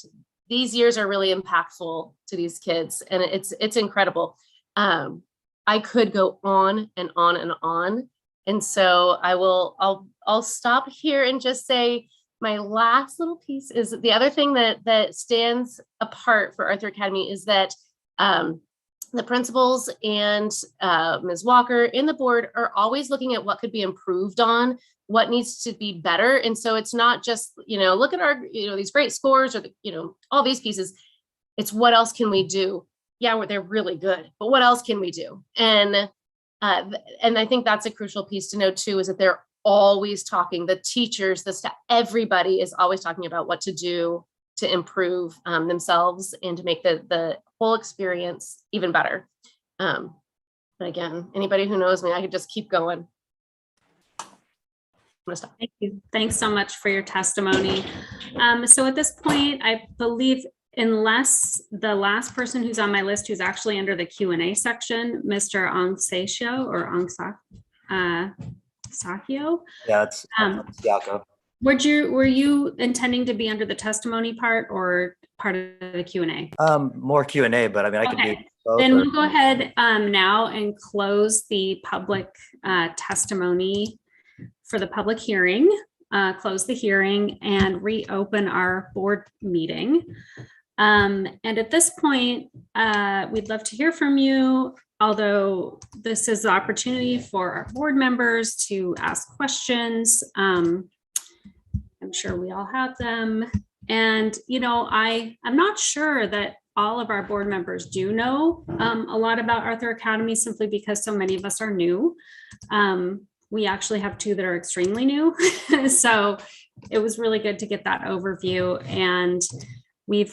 these years are really impactful to these kids, and it's incredible. I could go on and on and on. And so I'll stop here and just say my last little piece is the other thing that stands apart for Arthur Academy is that the principals and Ms. Walker and the board are always looking at what could be improved on, what needs to be better. And so it's not just, look at our, these great scores or, all these pieces. It's what else can we do? Yeah, they're really good, but what else can we do? And I think that's a crucial piece to know too, is that they're always talking, the teachers, the staff, everybody is always talking about what to do to improve themselves and to make the whole experience even better. But again, anybody who knows me, I could just keep going. I'm gonna stop. Thank you. Thanks so much for your testimony. So at this point, I believe, unless the last person who's on my list who's actually under the Q&A section, Mr. Angsasio or Sakio. Yeah, it's Siako. Were you intending to be under the testimony part or part of the Q&A? More Q&A, but I mean, I could do both. Then we'll go ahead now and close the public testimony for the public hearing, close the hearing and reopen our board meeting. And at this point, we'd love to hear from you, although this is the opportunity for our board members to ask questions. I'm sure we all have them. And, I'm not sure that all of our board members do know a lot about Arthur Academy, simply because so many of us are new. We actually have two that are extremely new. So it was really good to get that overview. And we've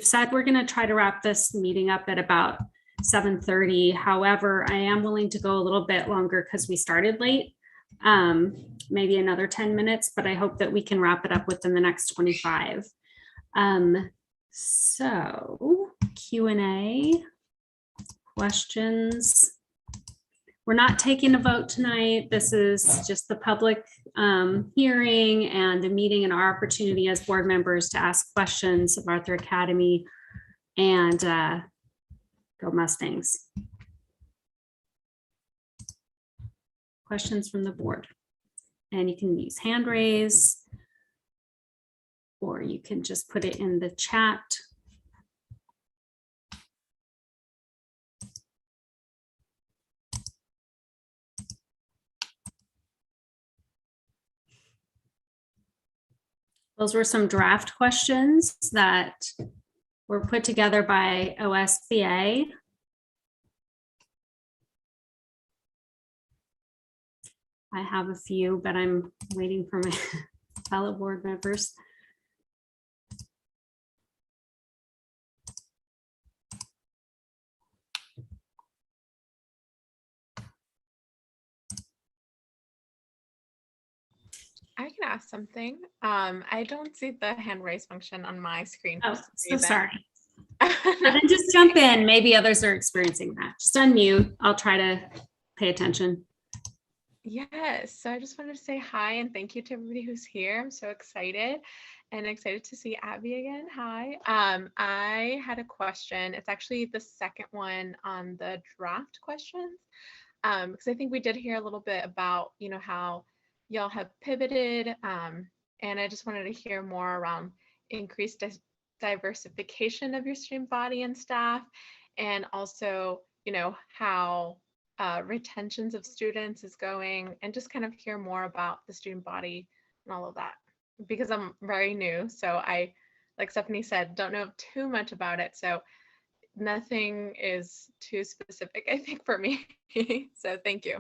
said we're going to try to wrap this meeting up at about 7:30. However, I am willing to go a little bit longer because we started late, maybe another 10 minutes, but I hope that we can wrap it up within the next 25. So Q&A, questions. We're not taking a vote tonight. This is just the public hearing and the meeting and our opportunity as board members to ask questions of Arthur Academy, and go Mustangs. Questions from the board. And you can use hand raise, or you can just put it in the chat. Those were some draft questions that were put together by OSBA. I have a few, but I'm waiting for my fellow board members. I can ask something. I don't see the hand raise function on my screen. Oh, so sorry. Then just jump in. Maybe others are experiencing that. Just unmute. I'll try to pay attention. Yes. So I just wanted to say hi and thank you to everybody who's here. I'm so excited and excited to see Abby again. Hi. I had a question. It's actually the second one on the draft questions. Because I think we did hear a little bit about, how y'all have pivoted. And I just wanted to hear more around increased diversification of your student body and staff, and also, how retentions of students is going, and just kind of hear more about the student body and all of that, because I'm very new. So I, like Stephanie said, don't know too much about it. So nothing is too specific, I think, for me. So thank you.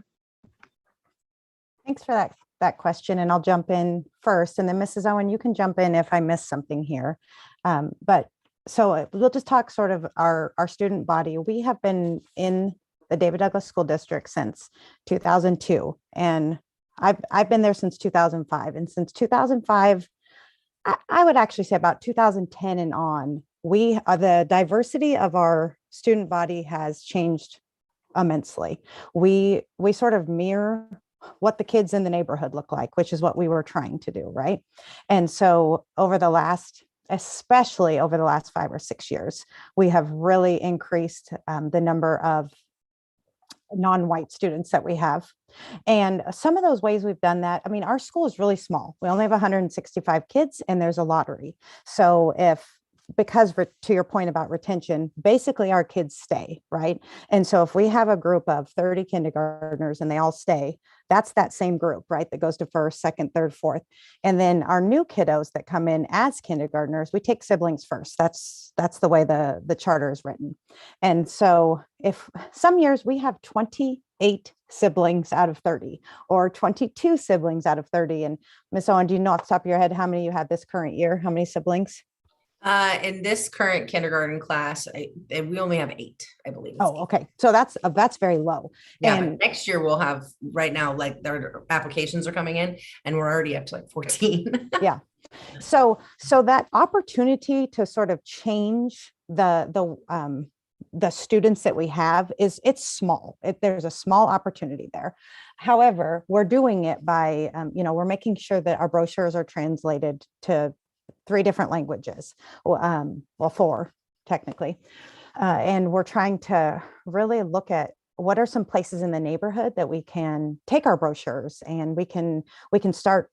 Thanks for that question. And I'll jump in first, and then Mrs. Owen, you can jump in if I miss something here. But so we'll just talk sort of our student body. We have been in the David Douglas School District since 2002, and I've been there since 2005. And since 2005, I would actually say about 2010 and on, the diversity of our student body has changed immensely. We sort of mirror what the kids in the neighborhood look like, which is what we were trying to do, right? And so especially over the last 5 or 6 years, we have really increased the number of non-white students that we have. And some of those ways we've done that, I mean, our school is really small. We only have 165 kids, and there's a lottery. So because to your point about retention, basically our kids stay, right? And so if we have a group of 30 kindergartners and they all stay, that's that same group, right? That goes to first, second, third, fourth. And then our new kiddos that come in as kindergartners, we take siblings first. That's the way the charter is written. And so if some years we have 28 siblings out of 30 or 22 siblings out of 30. And Miss Owen, do you know off the top of your head how many you have this current year? How many siblings? In this current kindergarten class, we only have 8, I believe. Oh, okay. So that's very low. Yeah, And but next year we'll have, right now, like their applications are coming in and we're already up to like 14. Yeah. So that opportunity to sort of change the students that we have it's small. There's a small opportunity there. However, we're doing it by, we're making sure that our brochures are translated to 3 different languages, 4 technically. And we're trying to really look at what are some places in the neighborhood that we can take our brochures, and we can start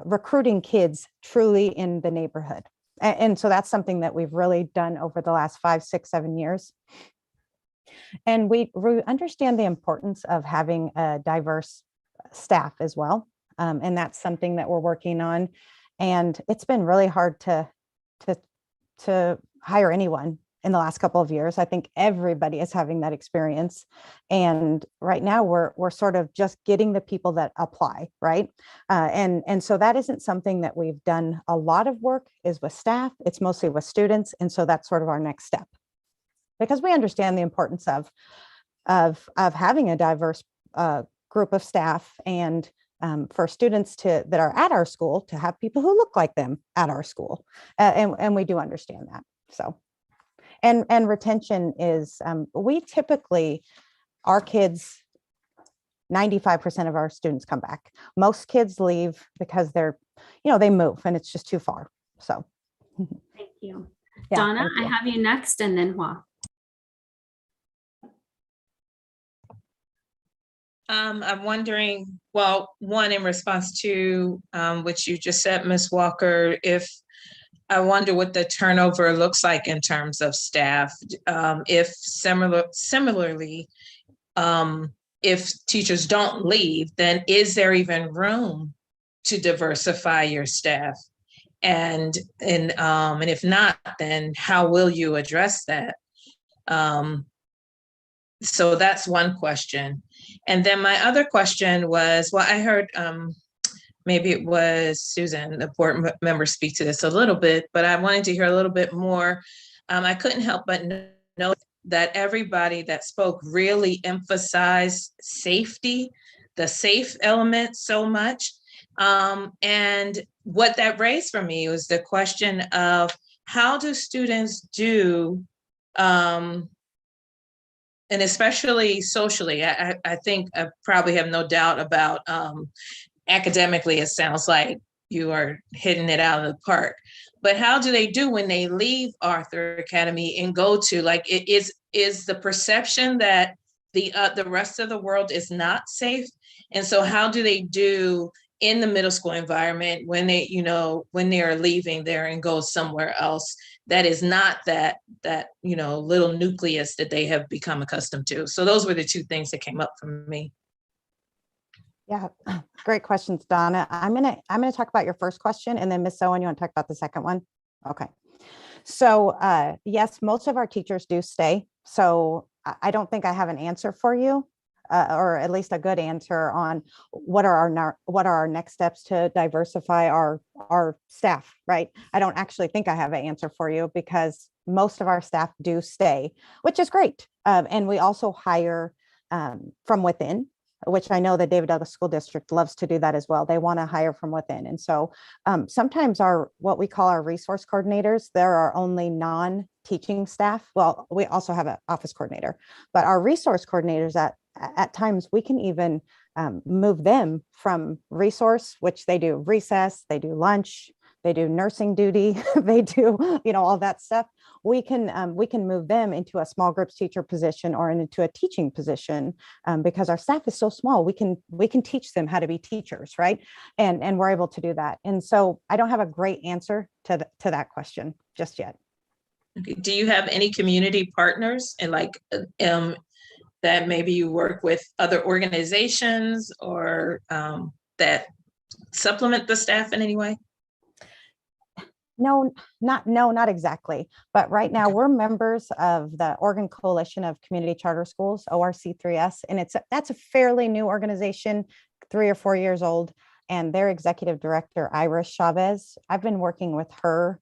recruiting kids truly in the neighborhood. And so that's something that we've really done over the last 5, 6, 7 years. And we understand the importance of having a diverse staff as well. And that's something that we're working on. And it's been really hard to hire anyone in the last couple of years. I think everybody is having that experience. And right now we're sort of just getting the people that apply, right? And so that isn't something that we've done a lot of work is with staff. It's mostly with students. And so that's sort of our next step, because we understand the importance of having a diverse group of staff, and for students that are at our school to have people who look like them at our school. And we do understand that. So, and retention is, we typically, our kids, 95% of our students come back. Most kids leave because they move and it's just too far. So. Thank you. Yeah, Donna, thank you. I have you next, and then Hua. I'm wondering, well, one, in response to what you just said, Ms. Walker, I wonder what the turnover looks like in terms of staff. If similarly, if teachers don't leave, then is there even room to diversify your staff? And if not, then how will you address that? So that's one question. And then my other question was, well, I heard maybe it was Susan, the board member, speak to this a little bit, but I wanted to hear a little bit more. I couldn't help but know that everybody that spoke really emphasized safety, the safe element so much. And what that raised for me was the question of how do students do, and especially socially, I think I probably have no doubt about academically, it sounds like you are hitting it out of the park. But how do they do when they leave Arthur Academy and go to, like, is the perception that the rest of the world is not safe? And so how do they do in the middle school environment when they, when they are leaving there and go somewhere else? that is not that little nucleus that they have become accustomed to. So those were the two things that came up for me. Yeah, great questions, Donna. I'm gonna talk about your first question, and then Ms. Owen, you want to talk about the second one? Okay. So yes, most of our teachers do stay. So I don't think I have an answer for you, or at least a good answer on what are our next steps to diversify our staff, right? I don't actually think I have an answer for you because most of our staff do stay, which is great. And we also hire from within, which I know the David Douglas School District loves to do that as well. They want to hire from within. And so sometimes what we call our resource coordinators, they're our only non-teaching staff. Well, we also have an office coordinator, but our resource coordinators at times we can even move them from resource, which they do recess, they do lunch, they do nursing duty, they do, all that stuff. We can move them into a small groups teacher position or into a teaching position because our staff is so small. We can teach them how to be teachers, right? And we're able to do that. And so I don't have a great answer to that question just yet. Okay. Do you have any community partners and that maybe you work with other organizations or that supplement the staff in any way? No, not exactly. But right now we're members of the Oregon Coalition of Community Charter Schools, ORC3S, and that's a fairly new organization, 3 or 4 years old. And their executive director, Iris Chavez, I've been working with her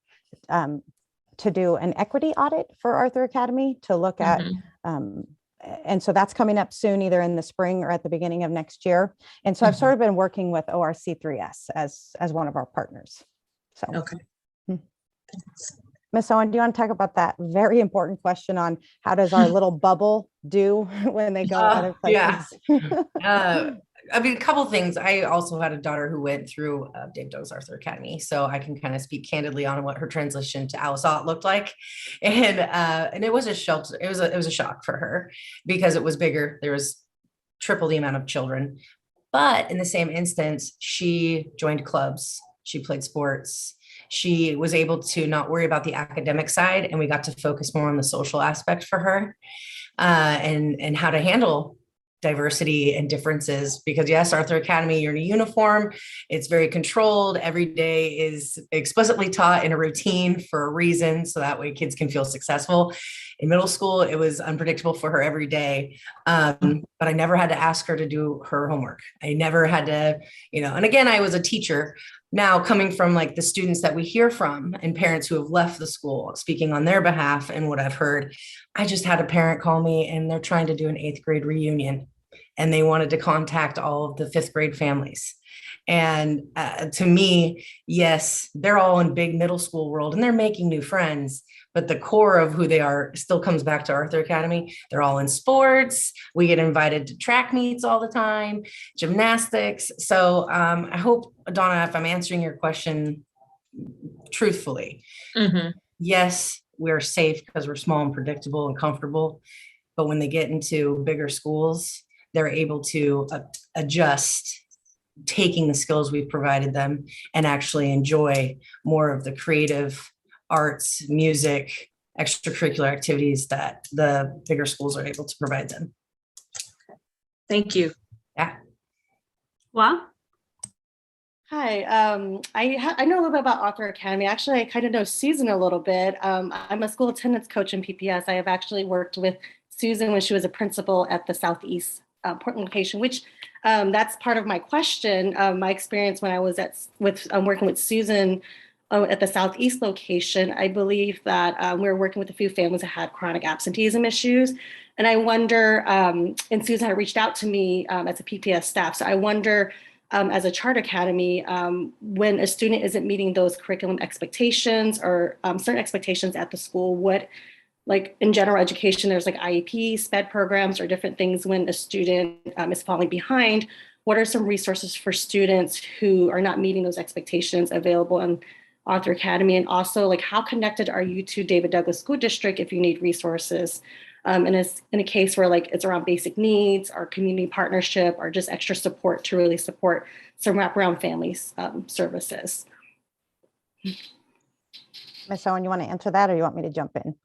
to do an equity audit for Arthur Academy to look at. And so that's coming up soon, either in the spring or at the beginning of next year. And so I've sort of been working with ORC3S as one of our partners. So. Okay. Ms. Owen, do you want to talk about that very important question on how does our little bubble do when they go other places? Yeah. I mean, a couple of things. I also had a daughter who went through David Douglas Arthur Academy, so I can kind of speak candidly on what her transition to Alice Ott looked like, and it was a shelter. It was a shock for her because it was bigger. There was triple the amount of children, but in the same instance, she joined clubs. She played sports. She was able to not worry about the academic side, and we got to focus more on the social aspect for her, and how to handle diversity and differences. Because yes, Arthur Academy, you're in a uniform. It's very controlled. Every day is explicitly taught in a routine for a reason, so that way kids can feel successful. In middle school, it was unpredictable for her every day. But I never had to ask her to do her homework. I never had to, and again, I was a teacher. Now, coming from the students that we hear from and parents who have left the school, speaking on their behalf and what I've heard, I just had a parent call me and they're trying to do an 8th grade reunion and they wanted to contact all of the 5th grade families. And to me, yes, they're all in big middle school world and they're making new friends, but the core of who they are still comes back to Arthur Academy. They're all in sports. We get invited to track meets all the time, gymnastics. So I hope, Donna, if I'm answering your question truthfully, yes, we're safe because we're small and predictable and comfortable. But when they get into bigger schools, they're able to adjust, taking the skills we've provided them and actually enjoy more of the creative arts, music, extracurricular activities that the bigger schools are able to provide them. Thank you. Yeah. Well. Hi, I know a little bit about Arthur Academy. Actually, I kind of know Susan a little bit. I'm a school attendance coach in PPS. I have actually worked with Susan when she was a principal at the Southeast Portland location, which that's part of my question. My experience when I was working with Susan at the Southeast location, I believe that we were working with a few families that had chronic absenteeism issues. And I wonder, and Susan had reached out to me as a PPS staff. So I wonder, as a charter academy, when a student isn't meeting those curriculum expectations or certain expectations at the school, what, like in general education, there's like IEP, SPED programs or different things when a student is falling behind. What are some resources for students who are not meeting those expectations available in Arthur Academy? And also, like, how connected are you to David Douglas School District if you need resources? And it's in a case where like it's around basic needs or community partnership or just extra support to really support some wraparound families services. Ms. Owen, you want to answer that or you want me to jump in?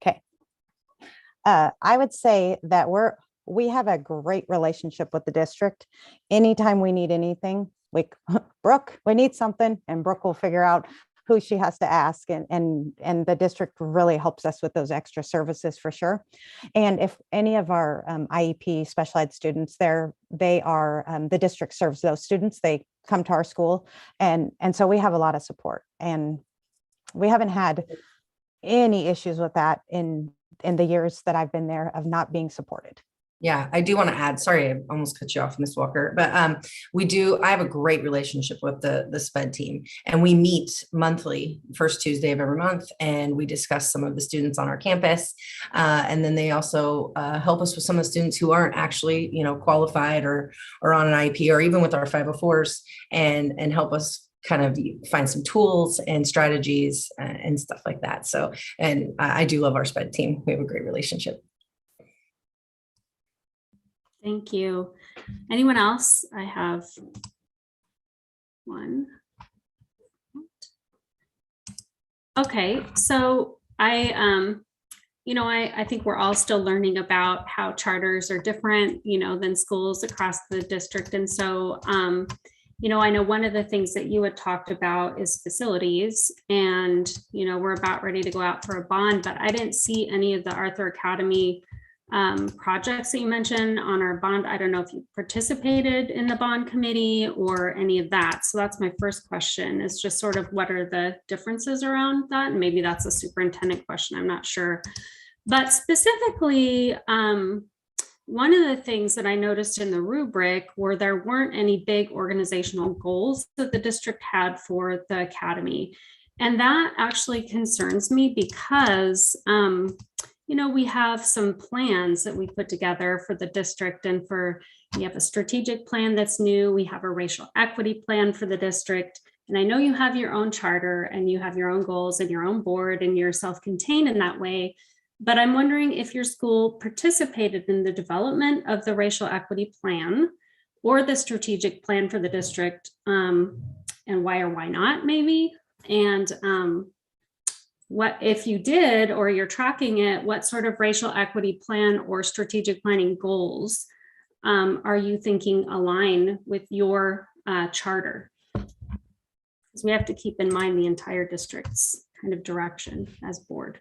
Okay. I would say that we have a great relationship with the district. Anytime we need anything, Brooke, we need something, and Brooke will figure out who she has to ask, and the district really helps us with those extra services for sure. And if any of our IEP special ed students the district serves those students, they come to our school, and so we have a lot of support, and we haven't had any issues with that in the years that I've been there of not being supported. Yeah, I do want to add, sorry, I almost cut you off, Ms. Walker, but I have a great relationship with the SPED team, and we meet monthly, first Tuesday of every month, and we discuss some of the students on our campus. And then they also help us with some of the students who aren't actually, qualified or on an IEP, or even with our 504s, and help us kind of find some tools and strategies and stuff like that. So, and I do love our SPED team. We have a great relationship. Thank you. Anyone else? I have one. Okay, so I think we're all still learning about how charters are different, than schools across the district. And so, I know one of the things that you had talked about is facilities, and, we're about ready to go out for a bond, but I didn't see any of the Arthur Academy projects that you mentioned on our bond. I don't know if you participated in the bond committee or any of that. So that's my first question, is just sort of what are the differences around that? And maybe that's a superintendent question, I'm not sure. But specifically, one of the things that I noticed in the rubric were there weren't any big organizational goals that the district had for the academy. And that actually concerns me because we have some plans that we put together for the district, and we have a strategic plan that's new. We have a racial equity plan for the district. And I know you have your own charter and you have your own goals and your own board, and you're self-contained in that way. But I'm wondering if your school participated in the development of the racial equity plan or the strategic plan for the district, and why or why not, maybe. And what if you did, or you're tracking it, what sort of racial equity plan or strategic planning goals are you thinking align with your charter? Because we have to keep in mind the entire district's kind of direction as board.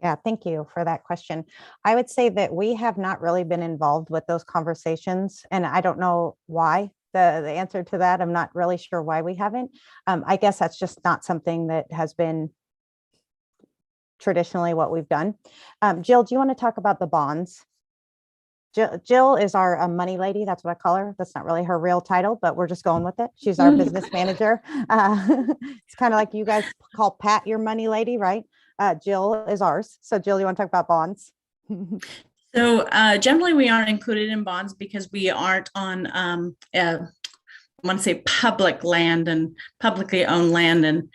Yeah, thank you for that question. I would say that we have not really been involved with those conversations, and I don't know why. The answer to that, I'm not really sure why we haven't. I guess that's just not something that has been traditionally what we've done. Jill, do you want to talk about the bonds? Jill is our money lady. That's what I call her. That's not really her real title, but we're just going with it. She's our business manager. It's kind of like you guys call Pat your money lady, right? Jill is ours. So Jill, you want to talk about bonds? So generally we aren't included in bonds because we aren't on, I want to say public land and publicly owned land, and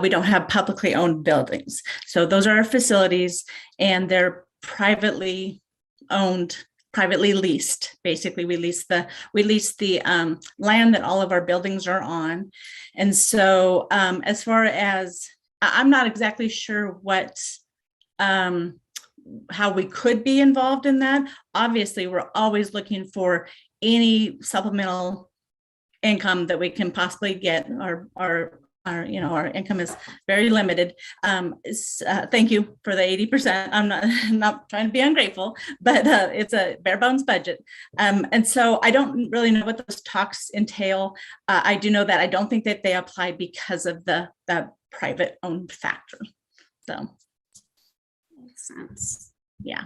we don't have publicly owned buildings. So those are our facilities, and they're privately owned, privately leased. Basically, we lease the land that all of our buildings are on. And so as far as, I'm not exactly sure what, how we could be involved in that. Obviously, we're always looking for any supplemental income that we can possibly get. Our income is very limited. Thank you for the 80%. I'm not trying to be ungrateful, but it's a bare bones budget. And so I don't really know what those talks entail. I do know that I don't think that they apply because of the private owned factor. So. Makes sense. Yeah.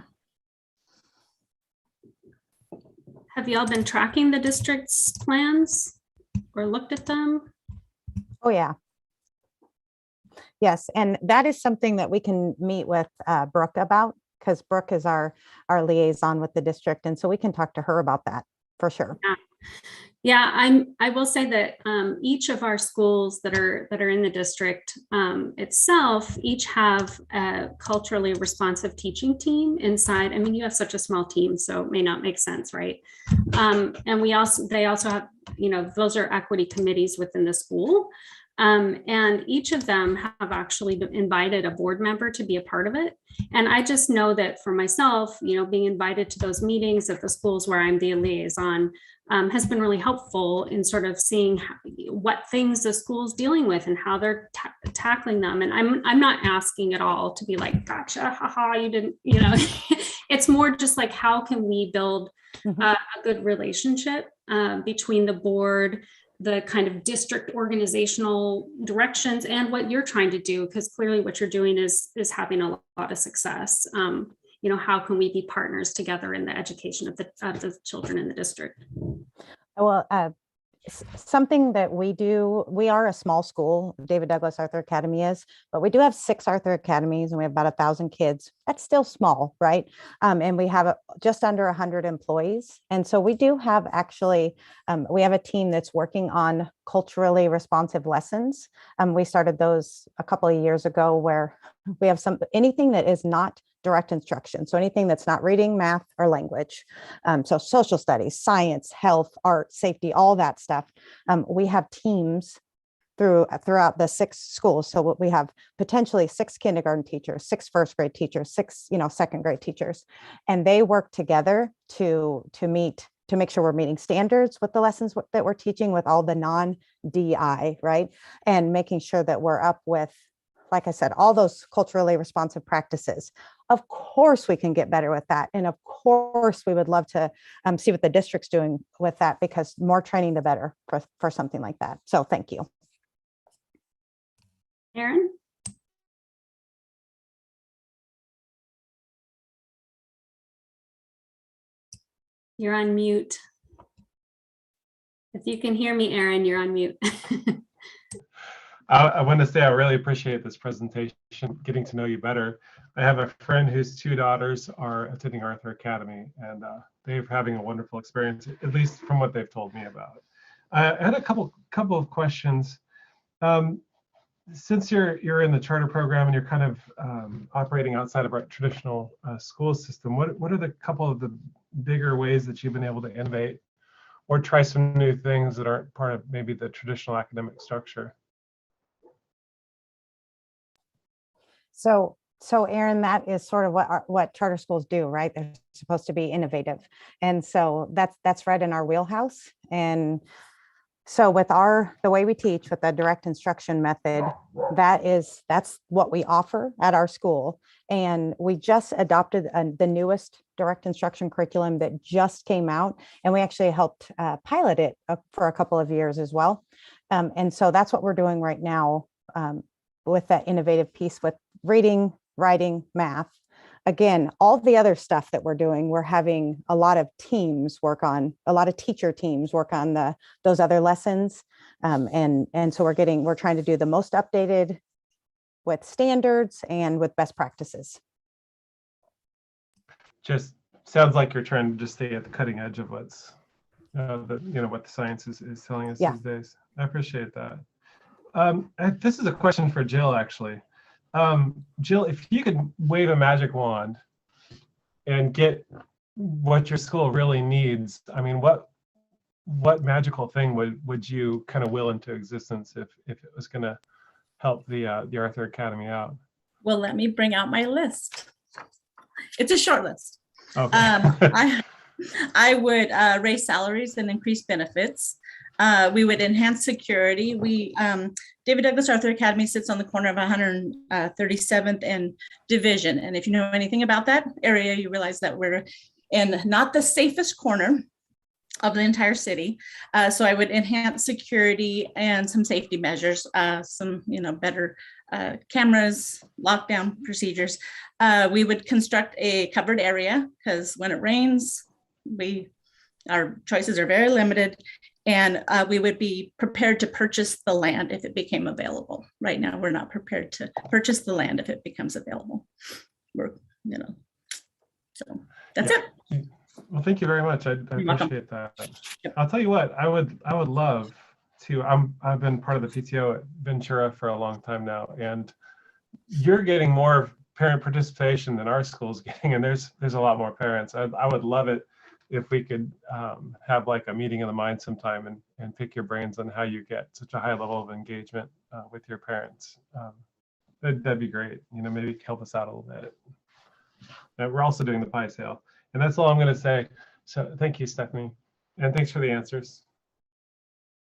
Have y'all been tracking the district's plans or looked at them? Oh, yeah. Yes, and that is something that we can meet with Brooke about, because Brooke is our liaison with the district, and so we can talk to her about that for sure. Yeah, I will say that each of our schools that are in the district itself each have a culturally responsive teaching team inside. I mean, you have such a small team, so it may not make sense, right? And they also have, those are equity committees within the school. And each of them have actually invited a board member to be a part of it. And I just know that for myself, being invited to those meetings at the schools where I'm the liaison has been really helpful in sort of seeing what things the school's dealing with and how they're tackling them. And I'm not asking at all to be like, gotcha, haha, you didn't, it's more just like, how can we build a good relationship between the board, the kind of district organizational directions, and what you're trying to do, because clearly what you're doing is having a lot of success. How can we be partners together in the education of the children in the district? Well, something that we do, we are a small school, David Douglas Arthur Academy is, but we do have 6 Arthur Academies and we have about 1,000 kids. That's still small, right? And we have just under 100 employees. And so we do have actually, we have a team that's working on culturally responsive lessons. We started those a couple of years ago, where we have anything that is not direct instruction. So anything that's not reading, math, or language. So social studies, science, health, art, safety, all that stuff. We have teams throughout the 6 schools. So we have potentially 6 kindergarten teachers, 6 first grade teachers, 6 second grade teachers, and they work together to make sure we're meeting standards with the lessons that we're teaching with all the non-DI, right? And making sure that we're up with, like I said, all those culturally responsive practices. Of course, we can get better with that. And of course, we would love to see what the district's doing with that, because more training, the better for something like that. So thank you. Erin? You're on mute. If you can hear me, Erin, you're on mute. I want to say I really appreciate this presentation, getting to know you better. I have a friend whose 2 daughters are attending Arthur Academy, and they're having a wonderful experience, at least from what they've told me about. I had a couple of questions. Since you're in the charter program and you're kind of operating outside of our traditional school system, what are the couple of the bigger ways that you've been able to innovate or try some new things that aren't part of maybe the traditional academic structure? So Erin, that is sort of what charter schools do, right? They're supposed to be innovative. And so that's right in our wheelhouse. And so with the way we teach with the direct instruction method, that's what we offer at our school. And we just adopted the newest direct instruction curriculum that just came out. And we actually helped pilot it for a couple of years as well. And so that's what we're doing right now with that innovative piece with reading, writing, math. Again, all the other stuff that we're doing, we're having a lot of teams work on, a lot of teacher teams work on those other lessons. And so we're trying to do the most updated with standards and with best practices. Just sounds like you're trying to just stay at the cutting edge of what's, what the science is telling us these days. I appreciate that. This is a question for Jill, actually. Jill, if you could wave a magic wand and get what your school really needs, I mean, what magical thing would you kind of will into existence if it was going to help the Arthur Academy out? Well, let me bring out my list. It's a short list. Okay. I would raise salaries and increase benefits. We would enhance security. David Douglas Arthur Academy sits on the corner of 137th and Division. And if you know anything about that area, you realize that we're in not the safest corner of the entire city. So I would enhance security and some safety measures, some better cameras, lockdown procedures. We would construct a covered area, because when it rains, our choices are very limited. And we would be prepared to purchase the land if it became available. Right now, we're not prepared to purchase the land if it becomes available. So that's it. Well, thank you very much. I appreciate that. I'll tell you what, I would love to. I've been part of the PTO at Ventura for a long time now, and you're getting more parent participation than our school's getting, and there's a lot more parents. I would love it if we could have like a meeting of the mind sometime and pick your brains on how you get such a high level of engagement with your parents. That'd be great. You know, maybe help us out a little bit. And we're also doing the pie sale. And that's all I'm going to say. So thank you, Stephanie. And thanks for the answers.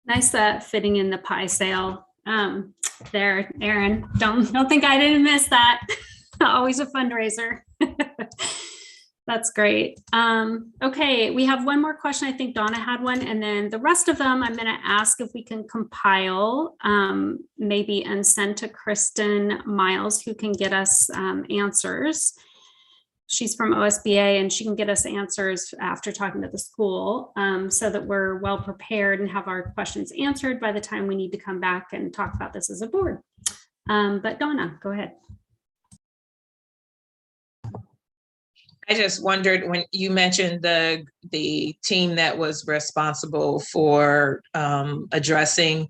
Nice fitting in the pie sale there, Aaron. Don't think I didn't miss that. Always a fundraiser. That's great. Okay, we have one more question. I think Donna had one, and then the rest of them I'm going to ask if we can compile maybe and send to Kristen Miles, who can get us answers. She's from OSBA and she can get us answers after talking to the school so that we're well prepared and have our questions answered by the time we need to come back and talk about this as a board. But Donna, go ahead. I just wondered when you mentioned the team that was responsible for addressing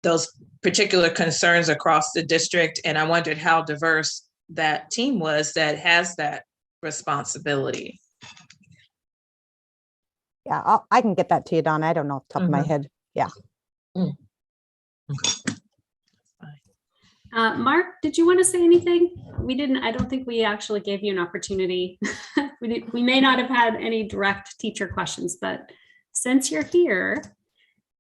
those particular concerns across the district, and I wondered how diverse that team was that has that responsibility. Yeah, I can get that to you, Donna. I don't know off the top of my head. Yeah. Mark, did you want to say anything? We didn't. I don't think we actually gave you an opportunity. We may not have had any direct teacher questions, but since you're here,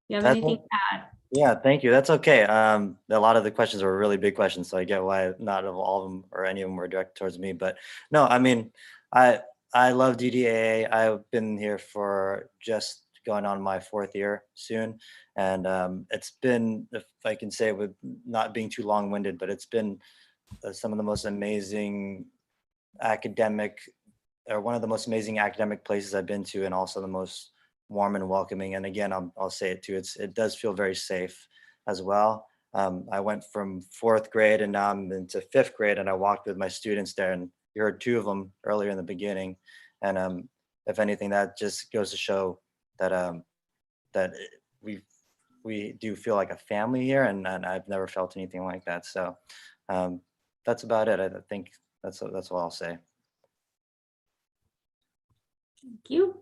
you have anything to add? Yeah, thank you. That's okay. A lot of the questions were really big questions, so I get why not all of them or any of them were directed towards me. But no, I mean, I love DDAA. I've been here for just going on my 4th year soon, and it's been, if I can say with not being too long-winded, but it's been some of the most amazing academic, or one of the most amazing academic places I've been to, and also the most warm and welcoming. And again, I'll say it too, it does feel very safe as well. I went from 4th grade and now I'm into 5th grade, and I walked with my students there, and you heard 2 of them earlier in the beginning. And if anything, that just goes to show that that we do feel like a family here, and I've never felt anything like that. So that's about it. I think that's all I'll say. Thank you.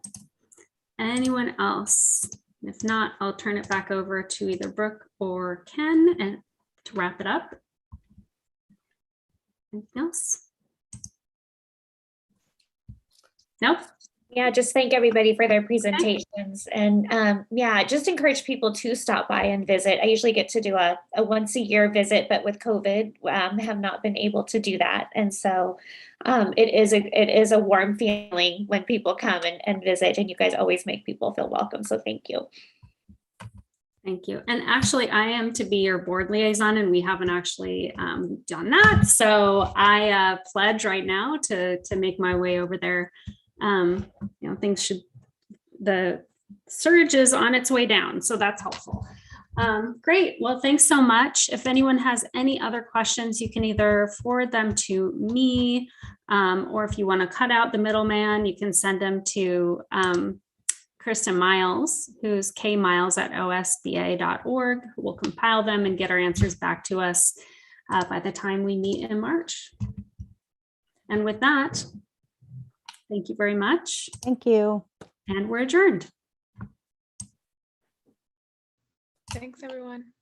Anyone else? If not, I'll turn it back over to either Brooke or Ken and to wrap it up. Anything else? Nope. Yeah, just thank everybody for their presentations, and yeah, just encourage people to stop by and visit. I usually get to do a once a year visit, but with COVID, have not been able to do that. And so it is a warm feeling when people come and visit, and you guys always make people feel welcome. So thank you. Thank you. And actually, I am to be your board liaison, and we haven't actually done that. So I pledge right now to make my way over there. You know, the surge is on its way down, so that's helpful. Great. Well, thanks so much. If anyone has any other questions, you can either forward them to me, or if you want to cut out the middleman, you can send them to Kristen Miles, who's kmiles@osba.org, who will compile them and get our answers back to us by the time we meet in March. And with that, thank you very much. Thank you. And we're adjourned. Thanks, everyone.